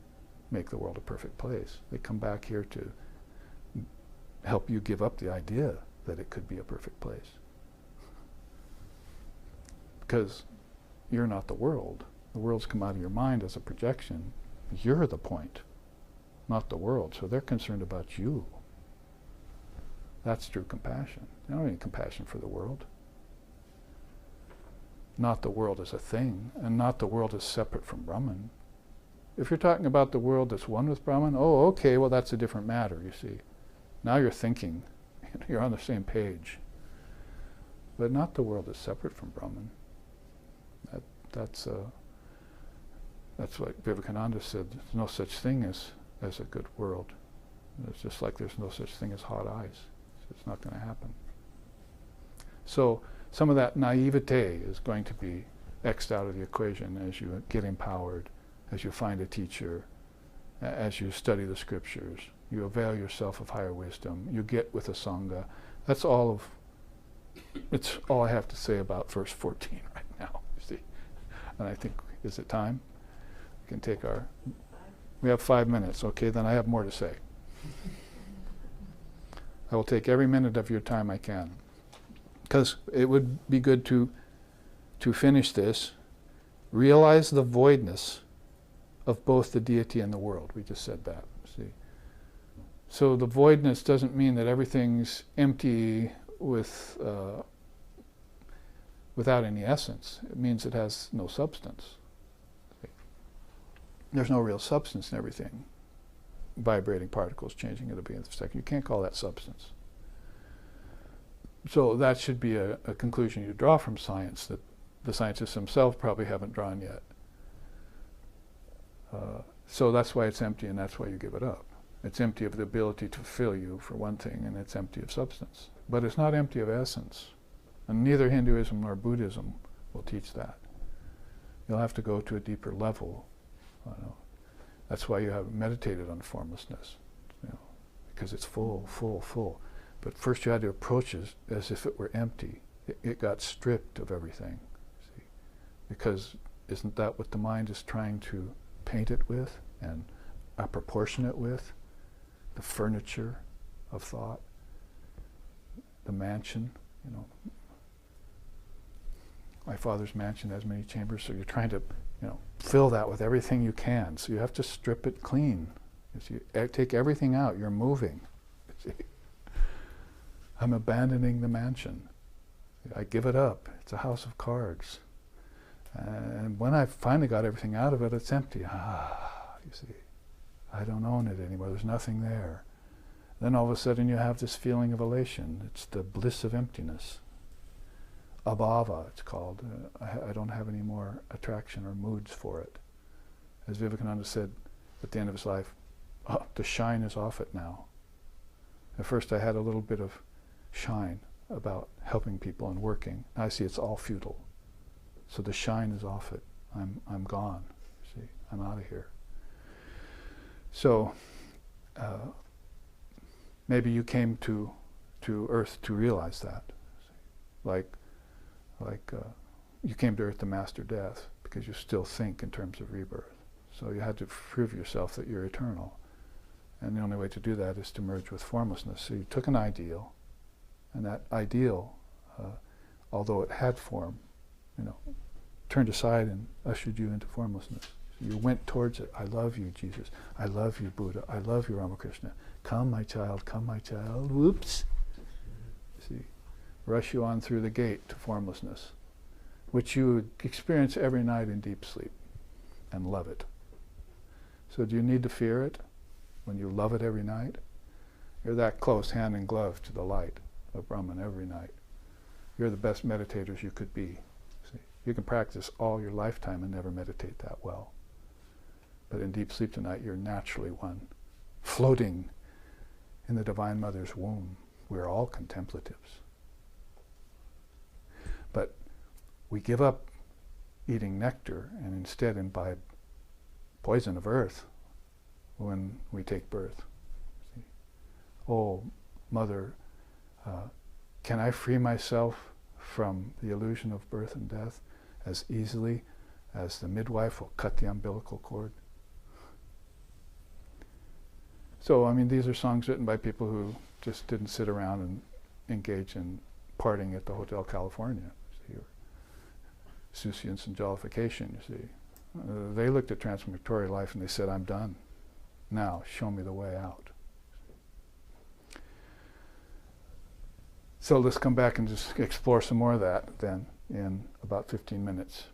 make the world a perfect place. They come back here to help you give up the idea that it could be a perfect place. Because you're not the world. The world's come out of your mind as a projection. You're the point, not the world. So they're concerned about you. That's true compassion. They don't have any compassion for the world. Not the world as a thing, and not the world as separate from Brahman. If you're talking about the world that's one with Brahman, oh, okay, well that's a different matter, you see. Now you're thinking, you're on the same page. But not the world that's separate from Brahman. That's what Vivekananda said. There's no such thing as a good world. It's just like there's no such thing as hot ice. It's not going to happen. So some of that naivete is going to be X'd out of the equation as you get empowered, as you find a teacher, as you study the scriptures, you avail yourself of higher wisdom, you get with a Sangha. It's all I have to say about verse 14 right now, you see. And I think, is it time? We can take we have 5 minutes, okay, then I have more to say. I will take every minute of your time I can. Because it would be good to finish this, realize the voidness of both the deity and the world. We just said that, see. So the voidness doesn't mean that everything's empty without any essence. It means it has no substance. There's no real substance in everything. Vibrating particles changing at a billionth of a second. You can't call that substance. So that should be a conclusion you draw from science that the scientists themselves probably haven't drawn yet. So that's why it's empty, and that's why you give it up. It's empty of the ability to fulfill you, for one thing, and it's empty of substance. But it's not empty of essence. And neither Hinduism nor Buddhism will teach that. You'll have to go to a deeper level. That's why you have meditated on formlessness, because it's full, full, full. But first you had to approach it as if it were empty. It got stripped of everything, see? Because isn't that what the mind is trying to paint it with and apportion it with? The furniture of thought, the mansion, My Father's mansion has many chambers, so you're trying to, fill that with everything you can. So you have to strip it clean. You take everything out, you're moving. See? I'm abandoning the mansion. I give it up. It's a house of cards. And when I finally got everything out of it, it's empty. You see. I don't own it anymore. There's nothing there. Then all of a sudden you have this feeling of elation. It's the bliss of emptiness. Abhava, it's called. I don't have any more attraction or moods for it. As Vivekananda said at the end of his life, the shine is off it now. At first I had a little bit of shine about helping people and working. Now I see it's all futile. So the shine is off it. I'm gone. See, I'm out of here. So maybe you came to to Earth to realize that. Like you came to Earth to master death because you still think in terms of rebirth. So you had to prove yourself that you're eternal. And the only way to do that is to merge with formlessness. So you took an ideal, and that ideal, although it had form, turned aside and ushered you into formlessness. So you went towards it. I love you, Jesus. I love you, Buddha. I love you, Ramakrishna. Come, my child. Come, my child. Whoops. See, rush you on through the gate to formlessness, which you experience every night in deep sleep and love it. So do you need to fear it when you love it every night? You're that close, hand in glove, to the light of Brahman every night. You're the best meditators you could be. See, you can practice all your lifetime and never meditate that well. But in deep sleep tonight, you're naturally one, floating in the Divine Mother's womb. We're all contemplatives. But we give up eating nectar and instead imbibe poison of earth when we take birth. See? Oh, Mother, can I free myself from the illusion of birth and death as easily as the midwife will cut the umbilical cord? So, these are songs written by people who just didn't sit around and engage in partying at the Hotel California, see, or souciance and jollification, you see. They looked at transformatory life and they said, I'm done. Now, show me the way out. So let's come back and just explore some more of that then in about 15 minutes.